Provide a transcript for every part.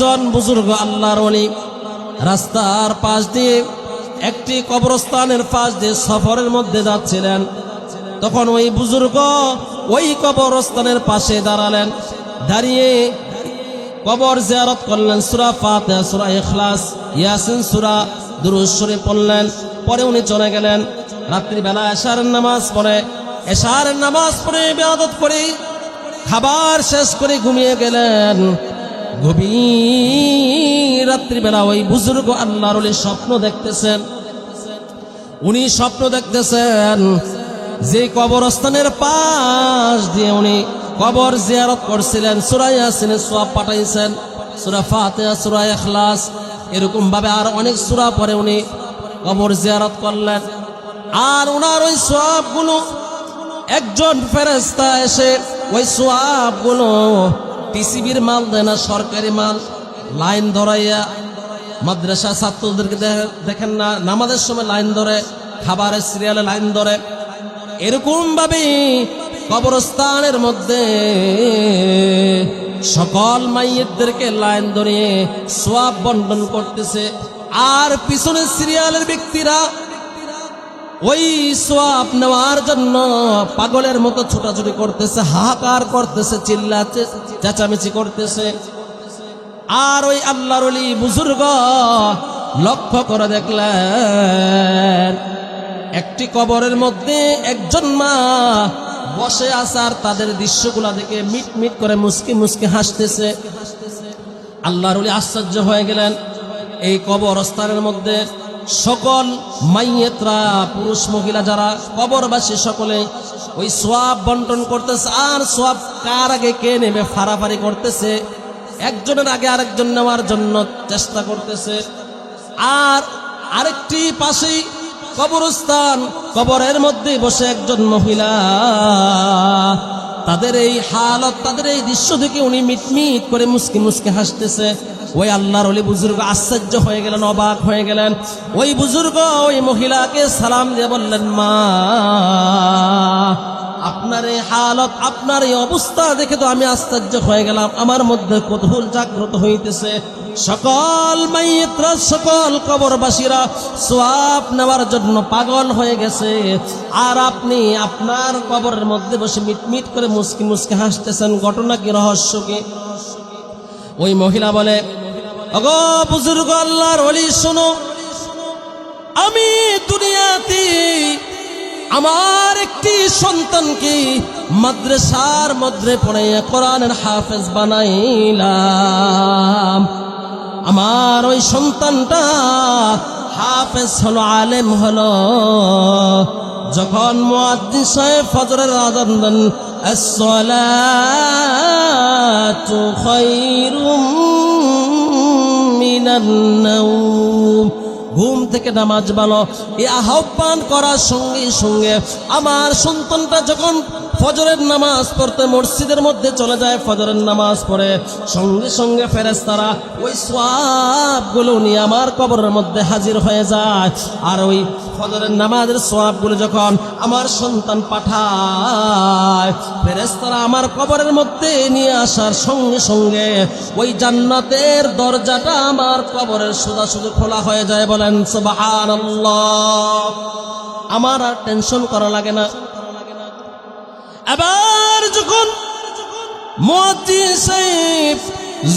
একজন বুজুর্গ আল্লাহর ওলি রাস্তার পাশ দিয়ে একটি কবরস্থানের পাশ দিয়ে সফরের মধ্যে যাচ্ছিলেন। তখন ওই বুজুর্গ ওই কবরস্থানের পাশে দাঁড়ালেন, দাঁড়িয়ে কবর জিয়ারত করলেন। সূরা ফাতিহা, সূরা ইখলাস, ইয়াসিন সূরা, দুরূদ শরীফ পড়লেন। পরে উনি চলে গেলেন। রাত্রিবেলা এশারের নামাজ পড়ে, ইবাদত করে খাবার শেষ করে ঘুমিয়ে গেলেন। গভীর রাত্রিবেলা ওই বুজুর্গ আল্লাহর ওলি স্বপ্ন দেখতেছেন। উনি স্বপ্ন দেখতেছেন যে কবরস্থানের পাশ দিয়ে উনি কবর জিয়ারত করছিলেন, সূরা ইয়াসিনের সওয়াব পাঠাইছেন, সূরা ফাতিহা, সূরা ইখলাস, এরকম ভাবে আর অনেক সূরা পরে উনি কবর জিয়ারত করলেন। আর ওনার ওই সওয়াবগুলো একজন ফেরেশতা এসে ওই সওয়াবগুলো টিসিবির মাল দেয় না, সরকারি মাল, লাইন ধরাইয়া মাদ্রাসা ছাত্রদেরকে দেখেন না নামাজের সময় লাইন ধরে, খাবারের সিরিয়ালে লাইন ধরে, এরকম ভাবে কবরস্থানের মধ্যে সকল মাইয়িতদেরকে লাইন ধরিয়ে সওয়াব বন্টন করতেছে। আর পিছনের সিরিয়ালের ব্যক্তিরা ওই সওয়াব নেওয়ার জন্য পাগলের মতো ছোটাছুটি করতেছে, হাহাকার করতেছে, চিল্লাচ্ছে, চেঁচামেচি করতেছে। আর ওই আল্লাহর ওলি বুজুর্গ লক্ষ্য করে দেখলেন একটি কবরের মধ্যে একজন মা বসে আছে, আর তাদের দৃশ্যগুলা দেখে মিট মিট করে মুস্কি মুস্কি হাসতেছে। আল্লাহর ওলি আশ্চর্য হয়ে গেলেন। এই কবরস্থানের মধ্যে সকল মাইয়েতরা, পুরুষ মহিলা যারা কবরবাসী, সকলে ওই সওয়াব বন্টন করতেছে। আর সওয়াব কার আগে কে নেবে ফারাফারি করতেছে, একজনের আগে আরেকজন নেওয়ার জন্য চেষ্টা করতেছে। আর আরেকটি পাশেই কবরস্থান, কবরের মধ্যে বসে একজন মহিলা, তাদের এই হালত, তাদের এই দৃশ্য দেখে উনি মিটমিট করে মুস্কি মুস্কি হাসতেছে। ওই আল্লাহর ওলি বুজুর্গ আশ্চর্য হয়ে গেলেন, অবাক হয়ে গেলেন। ওই বুজুর্গ ওই মহিলাকে সালাম দিয়ে বললেন, মা, আপনার এই হালত, আপনার এই অবস্থা দেখে তো আমি আশ্চর্য হয়ে গেলাম, আমার মধ্যে কৌতূহল জাগ্রত হইতেছে। সকল মাইয়িতরা, সকল কবরবাসীরা সওয়াব নেওয়ার জন্য পাগল হয়ে গেছে, আর আপনি আপনার কবরের মধ্যে বসে মিটমিট করে মুস্কি মুস্কি হাসতেছেন, ঘটনা কি, রহস্য কি? ওই মহিলা বলে, ওগো বুজুর্গ আল্লাহর ওলি, শোনো, আমি দুনিয়াতে আমার একটি সন্তানকে মাদ্রাসার মধ্যে পড়াইয়া কোরআনের হাফেজ বানাইলাম। আমার ওই সন্তানটা হাফেজ হলো, আলেম হলো। যখন মুয়াজ্জিন সাহেব ফজরের আযান দেন, আসসালাতু খায়রুম মিনান নাওম, ঘুম থেকে নামাজ ভালো, এই আহ্বান করার সঙ্গে সঙ্গে আমার সন্তানটা যখন ফজরের নামাজ পড়তে মসজিদের মধ্যে চলে যায়, ফজরের নামাজ পড়ে, সঙ্গে সঙ্গে ফেরেশতারা ওই সওয়াবগুলো নিয়ে আমার কবরের মধ্যে হাজির হয়ে যায়। আর ওই ফজরের নামাজের সওয়াবগুলো যখন আমার সন্তান পাঠায়, ফেরেশতারা আমার কবরের মধ্যে নিয়ে আসার সঙ্গে সঙ্গে ওই জান্নাতের দরজাটা আমার কবরের সোজাসুজি খোলা হয়ে যায়। বলেন সুবহানাল্লাহ। আমার আর টেনশন করা লাগে না। এবার যখন মুয়াজ্জিন সাহেব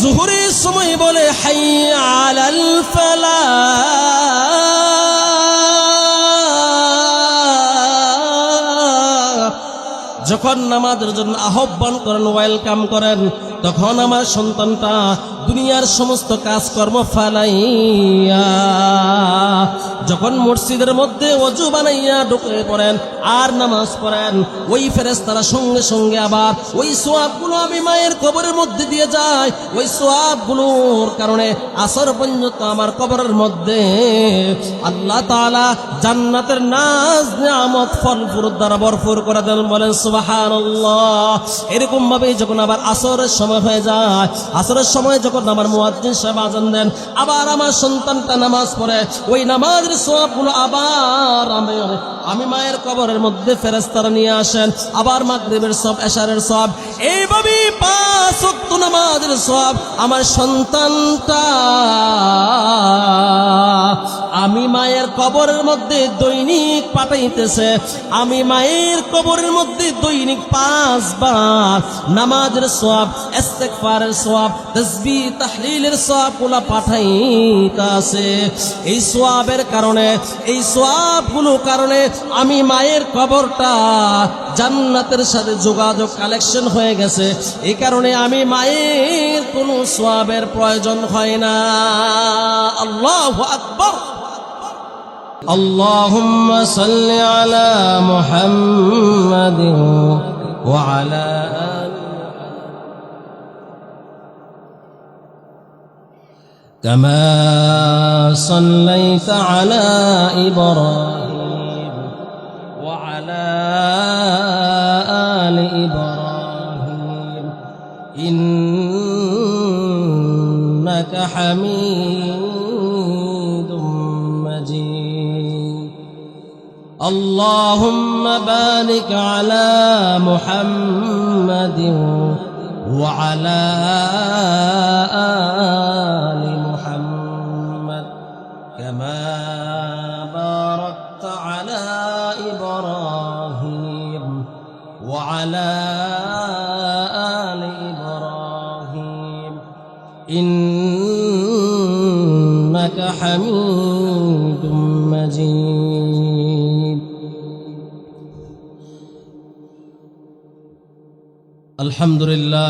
জোহরের সময় বলে, হাইয়া আলাল ফালাহ, যখন নামাজের জন্য আহ্বান করেন, ওয়েলকাম করেন, তখন আমার সন্তানটা দুনিয়ার সমস্ত কাজকর্ম ফালাইয়া যখন মসজিদের মধ্যে ওযু বানাইয়া ঢুকে পড়েন আর নামাজ পড়েন, ওই ফেরেশতারা সঙ্গে সঙ্গে আবার ওই সওয়াবগুলো আমি মায়ের কবরের মধ্যে দিয়ে যায়। ওই সওয়াবগুলোর কারণে আসর পর্যন্ত আমার কবরের মধ্যে আল্লাহ তাআলা জান্নাতের নাজ নিয়ামত ফল ফুল দ্বারা ভরপুর করে দেন। বলেন সুবহানাল্লাহ। এরকম ভাবে যখন আবার আসরের সময় সময় হয়ে যায়, আসরের সময় যখন আমার মুয়াজ্জিন সাহেব আযান দেন, আবার আমার সন্তানটা নামাজ পড়ে, ওই নামাজের সওয়াবগুলো আবার আমি মায়ের কবরের মধ্যে ফেরেশতারা নিয়ে আসেন, আবার মাগরিবের সওয়াব, এশারের সওয়াব, এইভাবে 5 ওয়াক্ত নামাজের সওয়াব আমার সন্তানটা আমি মায়ের কবরের মধ্যে দৈনিক পাঠাইতেছে। আমি মায়ের কবরের মধ্যে দৈনিক 5 বার নামাজের সওয়াব, ইস্তিগফারের সওয়াব, তাসবিহ তাহলিলের সওয়াবগুলো পাঠাইতাছে। এই সওয়াবের কারণে, এই সওয়াবগুলোর কারণে আমি মায়ের কবরটা জান্নাতের সাথে যোগাযোগ কালেকশন হয়ে গেছে। এই কারণে আমি মায়ের কোনো সওয়াবের প্রয়োজন হয় না। আল্লাহু আকবার। আল্লাহুম্মা সাল্লি আলা মুহাম্মাদিন ওয়া আলা আলি কামা সাল্লাইতা আলা ইব্রাহিম ওয়া আলা আলি ইব্রাহিম ইন্নাকা হামিদুম মাজিদ। আল্লাহুম্মা বারিক আলা মুহাম্মাদিন ওয়া আলা আলি মুহাম্মাদ কামা বারাকতা আলা ইব্রাহিম ওয়া আলা আলি ইব্রাহিম ইন্নাকা হামিদুম মাজিদ। আলহামদুলিল্লাহ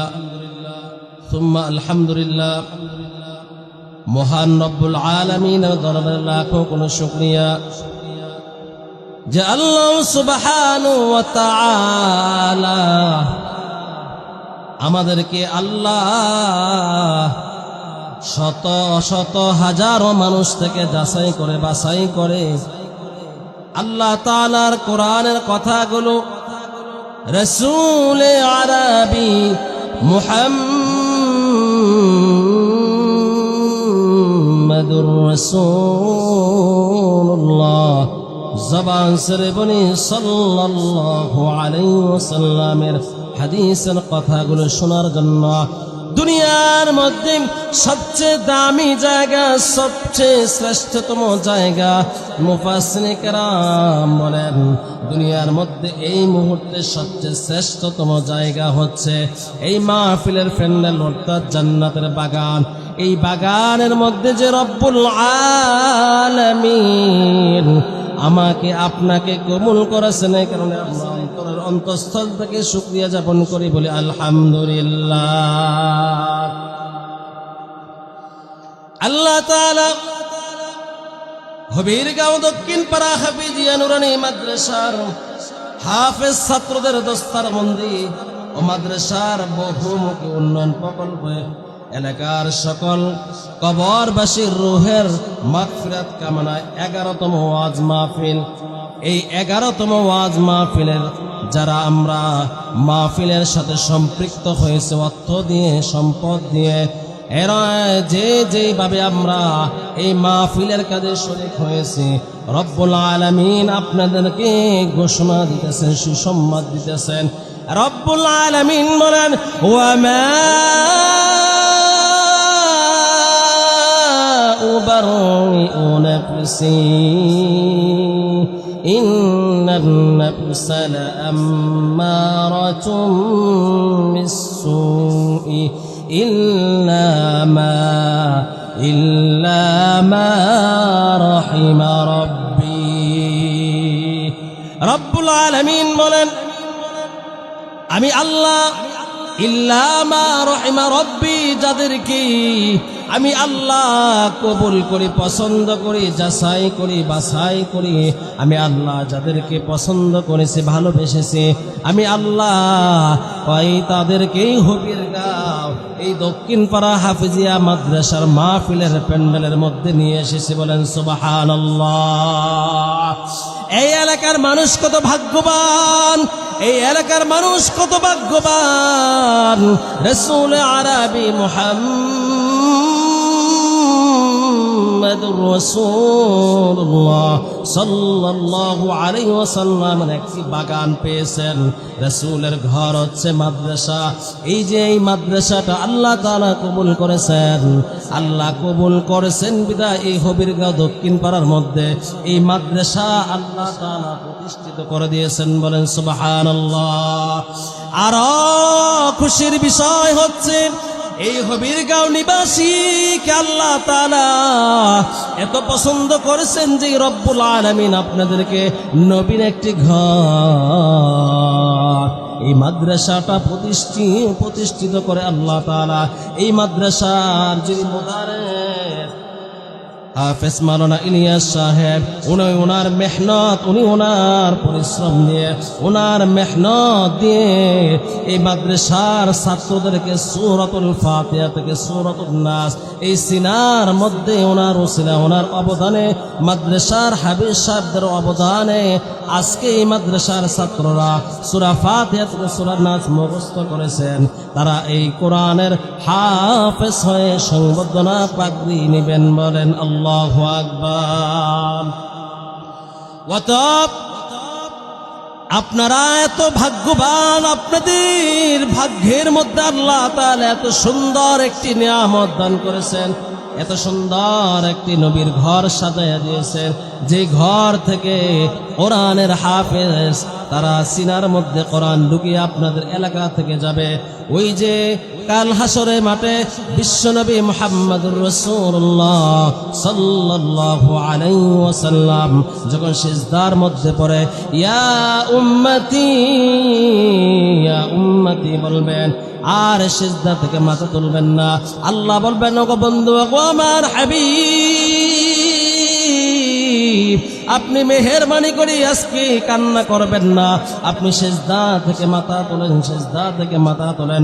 সুম্মা আলহামদুলিল্লাহ। মহান রব্বুল আলামিনের দরবারে লাখো কোন শুকরিয়া যে আল্লাহ সুবহানাহু ওয়া তাআলা আমাদেরকে আল্লাহ শত শত হাজারো মানুষ থেকে যাচাই করে বাছাই করে আল্লাহ তাআলার কোরআনের কথাগুলো রাসূল আরবি মুহাম্মাদুর রাসূলুল্লাহ জবান সরে বলি সাল্লাল্লাহু আলাইহি ওয়াসাল্লামের হাদিসের কথাগুলো শোনার জন্য দুনিয়ার মধ্যে সবচেয়ে দামি জায়গা, সবচেয়ে শ্রেষ্ঠতম জায়গা, মুফাসসিরিনে কেরাম বলেন দুনিয়ার মধ্যে এই মুহূর্তে সবচেয়ে শ্রেষ্ঠতম জায়গা হচ্ছে এই মাহফিলের প্যান্ডেল অর্থাৎ জান্নাতের বাগান। এই বাগানের মধ্যে যে রব্বুল আলামিন আমাকে আপনাকে কবুল করেছেন, এই কারণে আমরা অন্তরের অন্তঃস্থল থেকে শুকরিয়া জ্ঞাপন করি, বলি আলহামদুলিল্লাহ। আল্লাহ তাআলা হবিরগাঁও দক্ষিণ পাড়া হাফিজিয়া নুরানি মাদ্রাসার হাফেজ ছাত্রদের দস্তারবন্দি ও মাদ্রাসার বহুমুখী উন্নয়ন প্রকল্পে এলাকার সকল কবরবাসীর রূহের মাগফিরাত কামনায় 11তম ওয়াজ মাহফিল। এই 11তম ওয়াজ মাহফিলের যারা আমরা মাহফিলের সাথে সম্পৃক্ত হয়েছে অর্থ দিয়ে, সম্পদ দিয়ে, এরা যেভাবে আমরা এই মাহফিলের কাজে শরীক হয়েছি, রব্বুল আলামিন আপনাদেরকে ঘোষণা দিতেছেন, সুসংবাদ দিতেছেন। রব্বুল আলামিন বলেন ওয়ামা উবাররিউ নাফসি ইন্নান নাফসা লাআম্মারাতুম বিসসুই ইল্লা মা রাহিমা রাব্বি। রব্বুল আলামিন বলেন আমি আল্লাহ ইল্লা মা রাহিমা রাব্বি, যাদেরকে আমি আল্লাহ কবুল করি, পছন্দ করি, যাচাই করি, বাছাই করি, আমি আল্লাহ যাদেরকে পছন্দ করেছি, ভালোবেসেছি, আমি আল্লাহ ওই তাদেরকেই হবিরগাঁও এই দক্ষিণ পাড়া হাফিজিয়া মাদ্রাসার মাহফিলের প্যান্ডেলের মধ্যে নিয়ে এসেছি। বলেন সুবহানাল্লাহ। এই এলাকার মানুষ কত ভাগ্যবান, এই এলাকার মানুষ কত ভাগ্যবান। রাসূল আরবি মুহাম্মাদুর রাসূলুল্লাহ সাল্লাল্লাহু আলাইহি ওয়াসাল্লামের একটি বাগান পেয়েছেন। রাসূলের ঘর হচ্ছে মাদ্রাসা। এই যে এই মাদ্রাসাটা আল্লাহ তাআলা কবুল করেছেন, আল্লাহ কবুল করেছেন বিধায় এই হবিরগাঁও দক্ষিণ পাড়ার মধ্যে এই মাদ্রাসা আল্লাহ তাআলা প্রতিষ্ঠিত করে দিয়েছেন। বলেন সুবহানাল্লাহ। আরো খুশির বিষয় হচ্ছে এই হবিরগাঁও নিবাসীকে আল্লাহ তাআলা এত পছন্দ করেছেন যে রব্বুল আলামিন আপনাদেরকে নবীর একটি ঘর, এই মাদ্রাসাটা প্রতিষ্ঠিত করে আল্লাহ তাআলা। এই মাদ্রাসার যিনি মুদারিস হাফেজ মাওলানা ইলিয়াস সাহেব, উনি ওনার মেহনত, উনি ওনার পরিশ্রম দিয়ে, ওনার মেহনত দিয়ে এই মাদ্রাসার ছাত্রদেরকে সূরাতুল ফাতিহা থেকে সূরাতুন নাস এই সিনার মধ্যে ওনার ওসিলা, ওনার অবদানে, মাদ্রাসার হাফেজ সাহেবদের অবদানে আজকে এই মাদ্রাসার ছাত্ররা সূরা ফাতিহা থেকে সূরা নাস মুখস্থ করেছেন। তারা এই কোরআনের হাফেজ হয়ে সংবর্ধনা পাগড়ি নেবেন। বলেন আল্লাহু আকবার। আপনারা এত ভাগ্যবান, আপনাদের ভাগ্যের মধ্যে আল্লাহ তাআলা এত সুন্দর একটি নিয়ামত দান করেছেন, এত সুন্দর একটি নবীর ঘর সাজাইয়া দিয়েছেন, যে ঘর থেকে কোরআনের হাফেজ তারা সিনার মধ্যে কোরআন ঢুকিয়ে আপনাদের এলাকা থেকে যাবে। ওই যে কাল হাসরে মাঠে বিশ্বনবী মুহাম্মদুর রাসূলুল্লাহ সাল্লাল্লাহু আলাইহি ওয়াসাল্লাম যখন সিজদার মধ্যে পড়ে ইয়া উম্মতি বলবেন, আর সিজদা থেকে মাথা তুলবেন না। আল্লাহ বলবেন, ওগো বন্ধু, ওগো আমার হাবিব, আপনি মেহেরবানি করে আজকে কান্না করবেন না, আপনি সিজদা থেকে মাথা তোলেন, সিজদা থেকে মাথা তোলেন।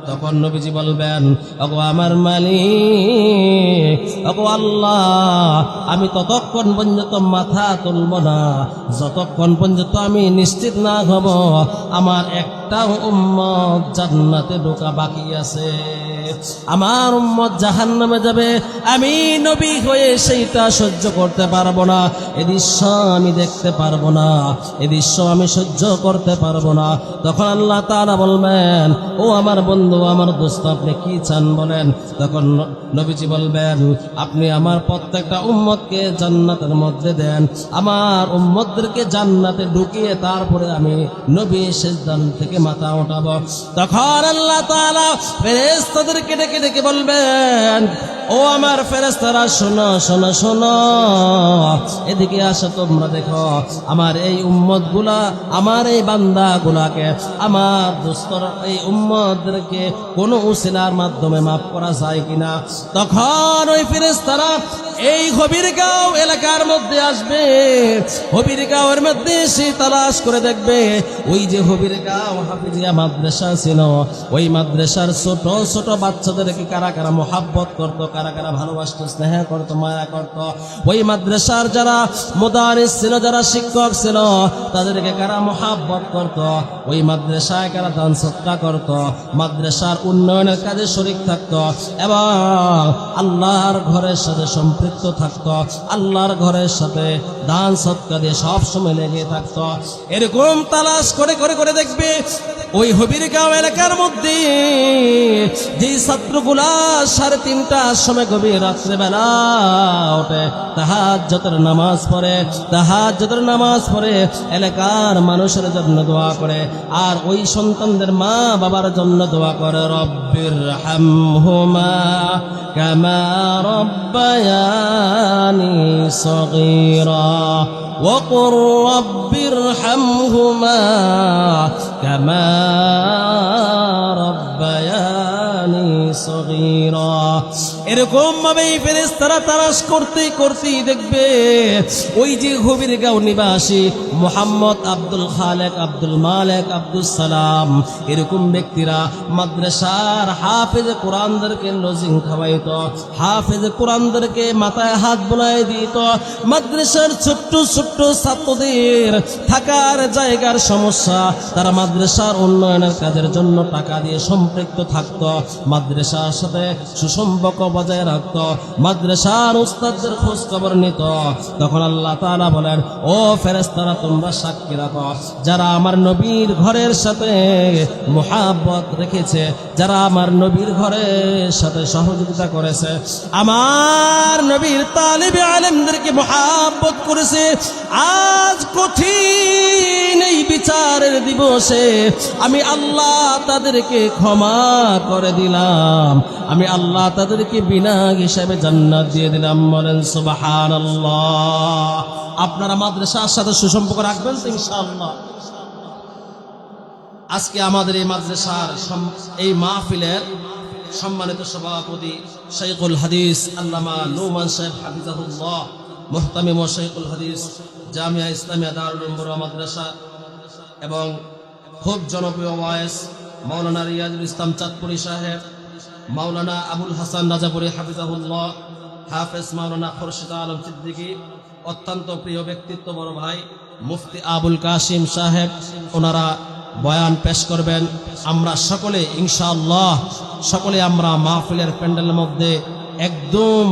তখন নবীজি বলবেন, ওগো আমার মালিক, ওগো আল্লাহ, আমি ততক্ষণ পর্যন্ত মাথা তুলব না যতক্ষণ পর্যন্ত আমি নিশ্চিত না হব আমার একটা উম্মত জান্নাতে ঢোকা বাকি আছে, আমার উম্মত জাহান্নামে যাবে। আমি নবী হয়ে সেইটা সহ্য করতে পারবো না, এ দৃশ্য আমি দেখতে পারবো না, এ দৃশ্য আমি সহ্য করতে পারবো না। তখন আল্লাহ তাআলা বলবেন, ও আমার বন্ধু, আমার দোস্ত, আপনি কি চান বলেন? তখন নবীজি বলবেন, আপনি আমার প্রত্যেকটা উম্মতকে জান্নাতের মধ্যে দেন, আমার উম্মতদেরকে জান্নাতে ঢুকিয়ে তারপরে আমি নবী সিজদা থেকে মাথা উঠাবো। তখন আল্লাহ তাআলা ফেরেশতাদেরকে ডেকে ডেকে বলবেন, ও আমার ফেরেশতারা, শোনো শোনো শোনো, এদিকে আসো, তোমরা দেখো আমার এই উম্মতগুলা, আমার এই বান্দাগুলাকে, আমার দোস্তর এই উম্মতদেরকে কোন উসিলার মাধ্যমে মাফ করা যায় কিনা। তখন ওই ফেরেশতারা এই হবিরগাঁও এলাকার মধ্যে আসবে, হবিরগাঁওয়ের মধ্যে সে তালাশ করে দেখবে ওই যে হবিরগাঁও হাফিজিয়া মাদ্রাসা ছিল, ওই মাদ্রাসার ছোট ছোট বাচ্চাদেরকে কারা কারা মোহাব্বত করত, কারা কারা ভালোবাসত, স্নেহ করত, মায়া করত। ওই মাদ্রাসার যারা মুদারিস ছিল, যারা শিক্ষক ছিল, তাদেরকে কারা মোহাব্বত করত, ওই মাদ্রাসায় কারা দান সদকা করত, মাদ্রাসার উন্নয়নের কাজে শরীক থাকত এবং আল্লাহর ঘরের সাথে সম্পৃক্ত থাকত, আল্লাহর ঘরের সাথে দান সদকা দিয়ে সব সময় লেগে থাকত। এরকম তালাশ করে করে করে দেখবে ওই হবিরগাঁও এলাকার মধ্যে যে ছাত্রগুলা 3:30টার সময় গভীর রাত্রেবেলা ওঠে, তাহাজ্জুদের নামাজ পড়ে, তাহাজ্জুদের নামাজ পড়ে এলাকার মানুষের জন্য দোয়া করে, আর ওই সন্তানদের মা বাবার জন্য দোয়া করে, রব্বির হামহুমা কামা রব্বায়ানি সগীরা ওয়াকুর রব্বির হামহুমা কামা রব্বায়ানি صغيرا এরকম ভাবে ফেরেশতারা তালাশ করতে করতেই দেখবে ওই যে গভীরগাঁও নিবাসী মোহাম্মদ আব্দুল খালেক, আব্দুল মালেক, আব্দুল সালাম এরকম ব্যক্তিরা মাদ্রাসার হাফেজ কোরআনদেরকে লজিং খাওয়াইত, হাফেজ কোরআনদেরকে মাথায় হাত বোলাই দিত। মাদ্রাসার ছোট্ট ছোট্ট ছাত্রদের থাকার জায়গার সমস্যা, তারা মাদ্রাসার উন্নয়নের কাজের জন্য টাকা দিয়ে সম্পৃক্ত থাকত, মাদ্রাসার সাথে সুসম্পর্ক বজায় রাখত, মাদ্রাসার উস্তাদদের খোঁজ খবর নিত। তখন আল্লাহ তাআলা বলেন, ও ফেরেশতারা তোমরা সাক্ষী রাখো, যারা আমার নবীর ঘরের সাথে মুহাব্বত রেখেছে, যারা আমার নবীর ঘরের সাথে সহযোগিতা করেছে, আমার নবীর তালিবে আলেমদেরকে মুহাব্বত করেছে, আজ কঠিন এই বিচারের দিবসে আমি আল্লাহ তাদেরকে ক্ষমা করে দিলাম, আমি আল্লাহ তাদেরকে বিনা হিসাবে জান্নাত দিয়ে দিলাম। বলেন সুবহানাল্লাহ। আপনারা মাদ্রাসার সাথে সুসম্পর্ক রাখবেন তো ইনশাআল্লাহ? আজকে আমাদের এই মাদ্রাসার এই মাহফিলের সম্মানিত সভাপতি শাইখুল হাদিস আল্লামা নোমান সাহেব হাফিজাহুল্লাহ, মুহতামিম ও শাইখুল হাদিস জামিয়া ইসলামিয়া দারুল উলুম মাদ্রাসা, এবং খুব জনপ্রিয় ওয়াইস মাওলানা রিয়াজুল ইসলাম চাঁদপুরি সাহেব, মাওলানা আবুল হাসান রাজাপুরি হাফিজাহুল্লাহ, হাফেজ মাওলানা খুরশিদ আলম সিদ্দিকী, অত্যন্ত প্রিয় ব্যক্তিত্ব বড় ভাই মুফতি আবুল কাসিম সাহেব, ওনারা বয়ান পেশ করবেন। আমরা সকলে ইনশাআল্লাহ সকলে আমরা মাহফিলের প্যান্ডেলের মধ্যে একদম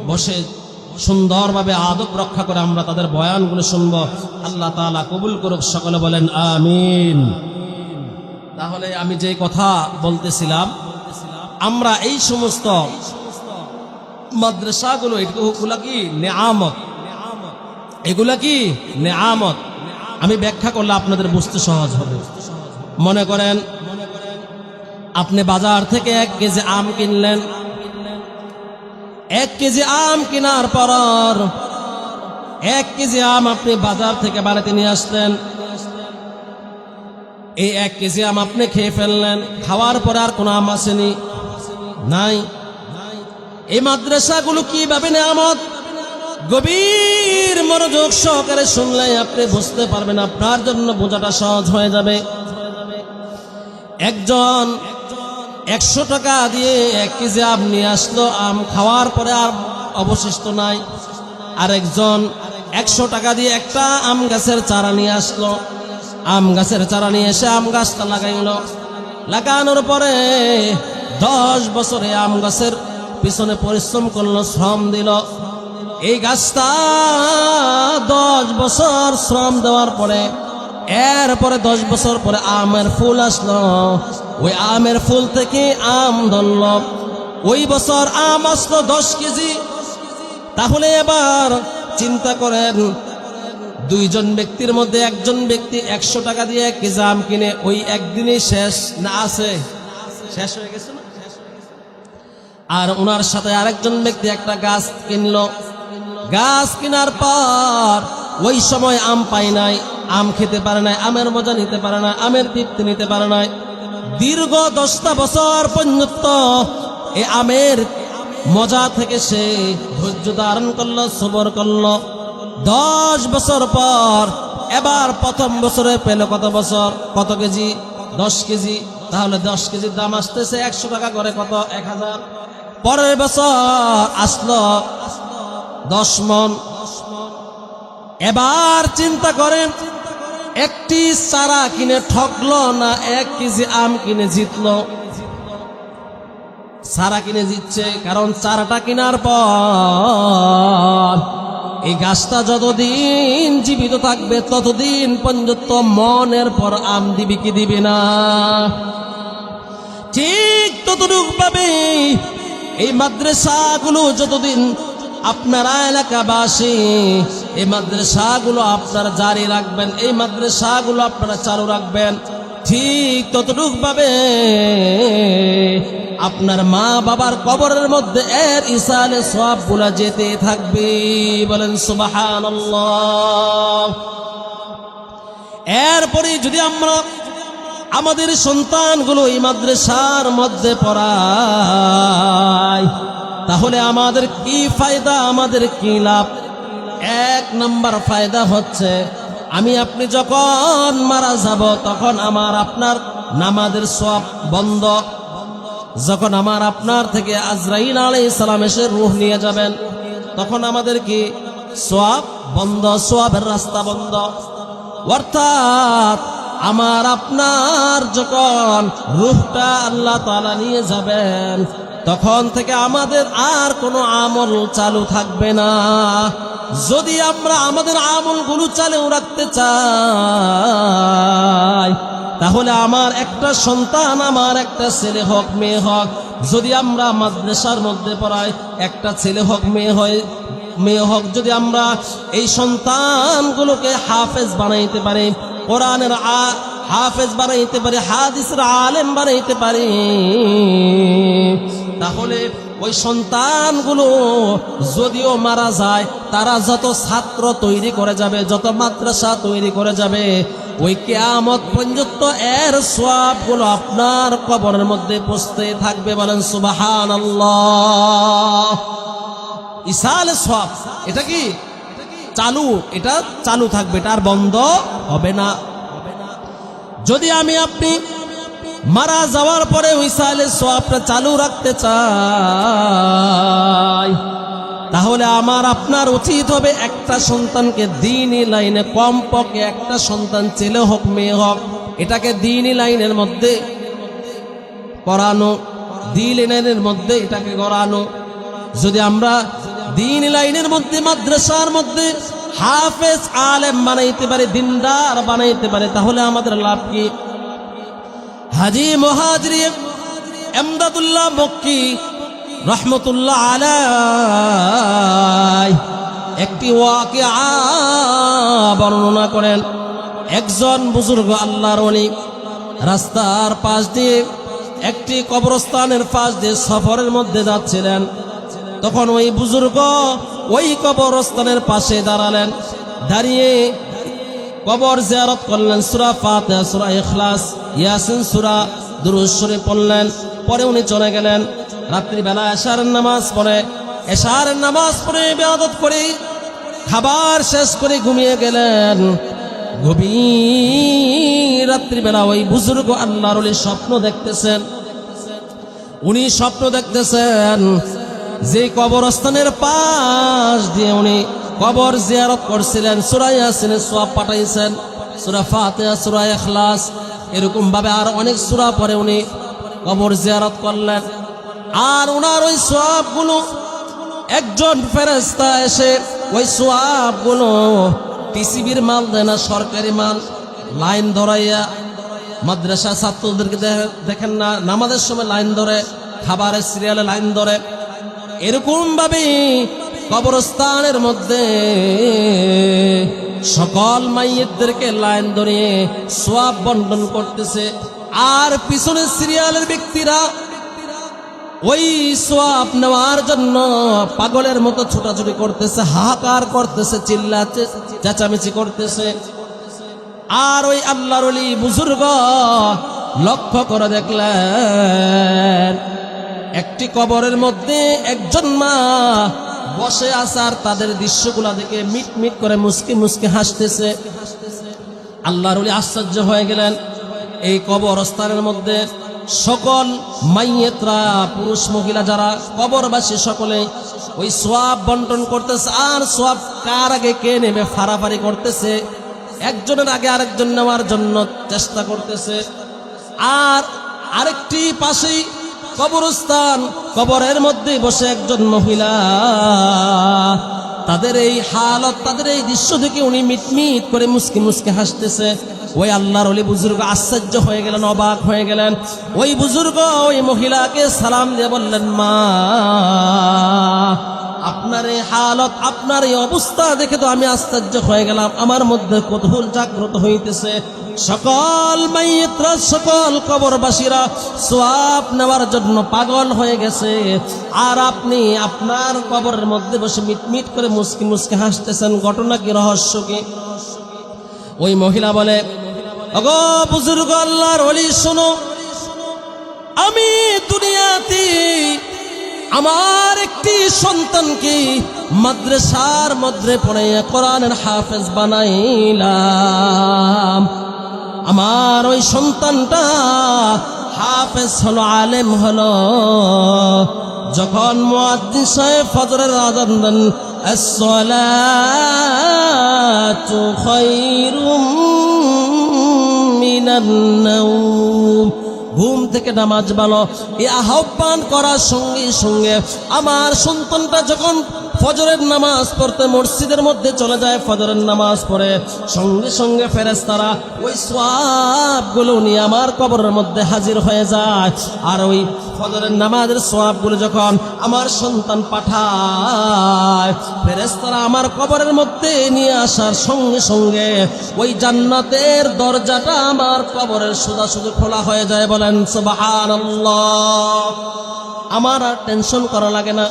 বসে সুন্দরভাবে আদব রক্ষা করে আমরা তাদের বয়ানগুলো শুনব। আল্লাহ তাআলা কবুল করুক, সকলে বলেন আমিন। তাহলে আমি যে কথা বলতেছিলাম, আমরা এই সমস্ত মাদ্রাসাগুলো এগুলা কি নেয়ামত, এগুলা কি নেয়ামত। আমি ব্যাখ্যা করলে আপনাদের বুঝতে সহজ হবে। মনে করেন আপনি বাজার থেকে 1 কেজি আম কিনলেন, 1 কেজি আম কেনার পর 1 কেজি আম আপনি বাজার থেকে বাড়িতে নিয়ে আসলেন। এই 1 কেজি আম আপনি খেয়ে ফেললেন, খাওয়ার পরে আর কোনো আম আসেনি, নাই। এই মাদ্রাসাগুলো কিভাবে নেয়ামত, গভীর মনোযোগ সহকারে শুনলে আপনি বুঝতে পারবেন, আপনার জন্য বোঝাটা সহজ হয়ে যাবে। একজন 100 টাকা দিয়ে 1 কেজি আম নিয়ে আসলো, আম খাওয়ার পরে আর অবশিষ্ট নাই। আর একজন 100 টাকা দিয়ে একটা আম গাছের চারা নিয়ে আসলো, আম গাছের চারা নিয়ে এসে আম গাছটা লাগাইলো, লাগানোর পরে 10 বছরে আম গাছের পিছনে পরিশ্রম করলো, শ্রম দিল। এই গাছটা 10 বছর শ্রম দেওয়ার পরে, এরপরে 10 বছর পরে আমের ফুল আসলো, ওই আমের ফুল থেকে আম ধরল, ওই বছর আম আসলো 10 কেজি। তাহলে এবার চিন্তা করেন, 2 জন ব্যক্তির মধ্যে একজন ব্যক্তি 100 টাকা দিয়ে 1 কেজি আম কিনে ওই একদিনই শেষ না আছে, শেষ হয়ে গেছে না? আর ওনার সাথে আরেকজন ব্যক্তি একটা গাছ কিনলো, গাছ কেনার পর ওই সময় আম পায় নাই, আম খেতে পারে নাই, আমের মজা নিতে পারে না, আমের তৃপ্তি নিতে পারে নাই। দীর্ঘ 10টা বছর পর্যন্ত এই আমের মজা থেকে সে ধৈর্য ধারণ করলো, সবর করলো। 10 বছর পর এবার প্রথম বছরে পেল কত বছর, কত কেজি? 10 কেজি। তাহলে 10 কেজির দাম আসতেছে 100 টাকা করে, কত? 1000। পরের বছর আসলো 10 মণ। এবার চিন্তা করেন, একটি চারা কিনে ঠকলো না 1 কেজি আম কিনে জিতলো? চারা কিনে জিতছে, কারণ চারাটা কেনার পর এই গাছটা যতদিন জীবিত থাকবে ততদিন পর্যন্ত মনের পর আম দিবি কি দিবি না? ঠিক ততটুকু ভাবে এই মাদ্রাসাগুলো যতদিন আপনারা এলাকাবাসী এই মাদ্রাসাগুলো আপনারা জারি রাখবেন, এই মাদ্রাসাগুলো আপনারা চালু রাখবেন, ঠিক ততটুকু ভাবে আপনার মা বাবার কবরের মধ্যে এর ইসালে সওয়াবগুলো যেতে থাকবে। বলেন সুবহানাল্লাহ। এরপরে যদি আমরা আমাদের সন্তানগুলো এই মাদ্রাসার মধ্যে পড়ায়, তাহলে আমাদের কি ফায়দা, আমাদের কি লাভ? এক নাম্বার ফায়দা হচ্ছে, আমি আপনি যখন মারা যাব তখন আমার আপনার নামাজের সওয়াব বন্ধ। যখন আমার আপনার থেকে আজরাইল আলাইহিস সালাম এসে রূহ নিয়ে যাবেন, তখন আমাদের কি সওয়াব বন্ধ, সওয়াবের রাস্তা বন্ধ। অর্থাৎ আমার আপনার যখন রূহটা আল্লাহ তাআলা নিয়ে যাবেন, তখন থেকে আমাদের আর কোনো আমল চালু থাকবে না। যদি আমরা আমাদের আমলগুলো চালু রাখতে চাই, তাহলে আমার একটা সন্তান, আমার একটা ছেলে হোক মেয়ে হোক, যদি আমরা মাদ্রাসার মধ্যে পড়াই, একটা ছেলে হোক মেয়ে হোক, যদি আমরা এই সন্তানগুলোকে হাফেজ বানাইতে পারি, কোরআনের হাফেজ বানাইতে পারি, হাদিসের আলেম বানাইতে পারি, তাহলে ওই সন্তানগুলো যদিও মারা যায়, তারা যত ছাত্র তৈরি করে যাবে, যত মাদ্রাসা তৈরি করে যাবে, ওই কিয়ামত পর্যন্ত এর সওয়াবগুলো আপনার কবরের মধ্যে পৌঁছতে থাকবে। বলেন সুবহানাল্লাহ। ইসাল সওয়াব, এটা কি চালু, এটা চালু থাকবে, এটা আর বন্ধ হবে না। যদি আমি আপনি মারা যাওয়ার পরে ওই ইসালের সওয়াবটা চালু রাখতে চাই, তাহলে আমার আপনার উচিত হবে একটা সন্তানকে দ্বীনি লাইনে, কমপক্ষে একটা সন্তান ছেলে হোক মেয়ে হোক, এটাকে দ্বীনি লাইনের মধ্যে পড়ানো, দ্বীনি লাইনের মধ্যে এটাকে গড়ানো। যদি আমরা দ্বীনি লাইনের মধ্যে, মাদ্রাসার মধ্যে হাফেজ আলেম বানাইতে পারি, দিনদার বানাইতে পারি, তাহলে আমাদের লাভ কি? হাজী মুহাজির এমদাদুল্লাহ মক্কি রহমতুল্লাহ আলাইহি একটি ওয়াকিয়া বর্ণনা করেন। একজন বুজুর্গ আল্লাহর ওলি রাস্তার পাশ দিয়ে, একটি কবরস্থানের পাশ দিয়ে সফরের মধ্যে যাচ্ছিলেন। তখন ওই বুজুর্গ ওই কবরস্থানের পাশে দাঁড়ালেন, দাঁড়িয়ে কবর জিয়ারত করলেন। সূরা ফাতিহা, সূরা ইখলাস, ইয়াসিন সূরা, দুরূদ শরীফ পড়লেন। পরে উনি চলে গেলেন। রাত্রিবেলা এশারের নামাজ পড়ে, এশারের নামাজ পড়ে ইবাদত করে খাবার শেষ করে ঘুমিয়ে গেলেন। গভীর রাত্রিবেলা ওই বুজুর্গ আল্লাহর ওলি স্বপ্ন দেখতেছেন। উনি স্বপ্ন দেখতেছেন যে কবরস্থানের পাশ দিয়ে উনি কবর জিয়ারত করছিলেন, সূরা ইয়াসিনের সওয়াব পাঠাইছেন, সূরা ফাতিহা, সূরা ইখলাস, এরকম ভাবে আর অনেক সূরা পরে উনি কবর জিয়ারত করলেন। আর ওনার ওই সওয়াবগুলো একজন ফেরেশতা এসে ওই সওয়াবগুলো টিসিবির মাল দেয় না, সরকারি মাল, লাইন ধরাইয়া, মাদ্রাসা ছাত্রদেরকে দেখেন না নামাজের সময় লাইন ধরে, খাবারের সিরিয়ালে লাইন ধরে, এরকম ভাবে কবরস্থানের মধ্যে সকল মাইয়িতদেরকে লাইন ধরিয়ে সওয়াব বন্টন করতেছে। আর পিছনের সিরিয়ালের ব্যক্তিরা ওই সওয়াব নেওয়ার জন্য পাগলের মতো ছোটাছুটি করতেছে, হাহাকার করতেছে, চিল্লাচ্ছে, চেঁচামেচি করতেছে। আর ওই আল্লাহর ওলি বুজুর্গ লক্ষ্য করে দেখলেন একটি কবরের মধ্যে একজন মা বসে আছে, আর তাদের দৃশ্যগুলা দেখে মিট মিট করে মুস্কি মুস্কি হাসতেছে। আল্লাহর ওলি আশ্চর্য হয়ে গেলেন। এই কবরস্থানের মধ্যে সকল মাইয়েতরা, পুরুষ মহিলা যারা কবরবাসী, সকলে ওই সওয়াব বন্টন করতেছে। আর সওয়াব কার আগে কে নেবে ফাড়াফাড়ি করতেছে, একজনের আগে আরেকজন নেওয়ার জন্য চেষ্টা করতেছে। আর আরেকটি পাশেই কবরস্থান, কবরের মধ্যে বসে একজন মহিলা, তাদের এই হালত, তাদের এই দৃশ্য দেখে উনি মিটমিট করে মুস্কি মুস্কি হাসতেছে। ওই আল্লাহর ওলি বুজুর্গ আশ্চর্য হয়ে গেলেন, অবাক হয়ে গেলেন। ওই বুজুর্গ ওই মহিলাকে সালাম দিয়ে বললেন, মা, আপনার এই হালত, আপনার এই অবস্থা দেখে তো আমি আশ্চর্য হয়ে গেলাম, আমার মধ্যে কৌতূহল জাগ্রত হইতেছে। সকল মাইয়িতরা, সকল কবরবাসীরা সওয়াব নেওয়ার জন্য পাগল হয়ে গেছে, আর আপনি আপনার কবরের মধ্যে বসে মিটমিট করে মুস্কি মুস্কি হাসতেছেন, ঘটনা কি, রহস্য কি? ওই মহিলা বলে, ওগো বুজুর্গ আল্লাহর ওলি শোনো, আমি দুনিয়াতে আমার একটি সন্তানকে মাদ্রাসার মধ্যে পড়াইয়া কোরআনের হাফেজ বানাইলাম। আমার ওই সন্তানটা হাফেজ হলো, আলেম হলো। যখন মুয়াজ্জিন সাহেব ফজরের আযান দেন, আসসালাতু খায়রুম মিনান নাওম, ঘুম থেকে নামাজ ভালো, এই আহ্বান করার সঙ্গে সঙ্গে আমার সন্তানটা যখন ফজরের নামাজ পড়তে মসজিদের মধ্যে চলে যায়, ফজরের নামাজ পড়ে সঙ্গে সঙ্গে ফেরেশতারা ওই সওয়াবগুলো নিয়ে আমার কবরের মধ্যে হাজির হয়ে যায়। আর ওই ফজরের নামাজের সওয়াবগুলো যখন আমার সন্তান পাঠায়, ফেরেশতারা আমার কবরের মধ্যে নিয়ে আসার সঙ্গে সঙ্গে ওই জান্নাতের দরজাটা আমার কবরের সোজাসুজি খোলা হয়ে যায়। বলেন সুবহানাল্লাহ। আমার আর টেনশন করা লাগে না।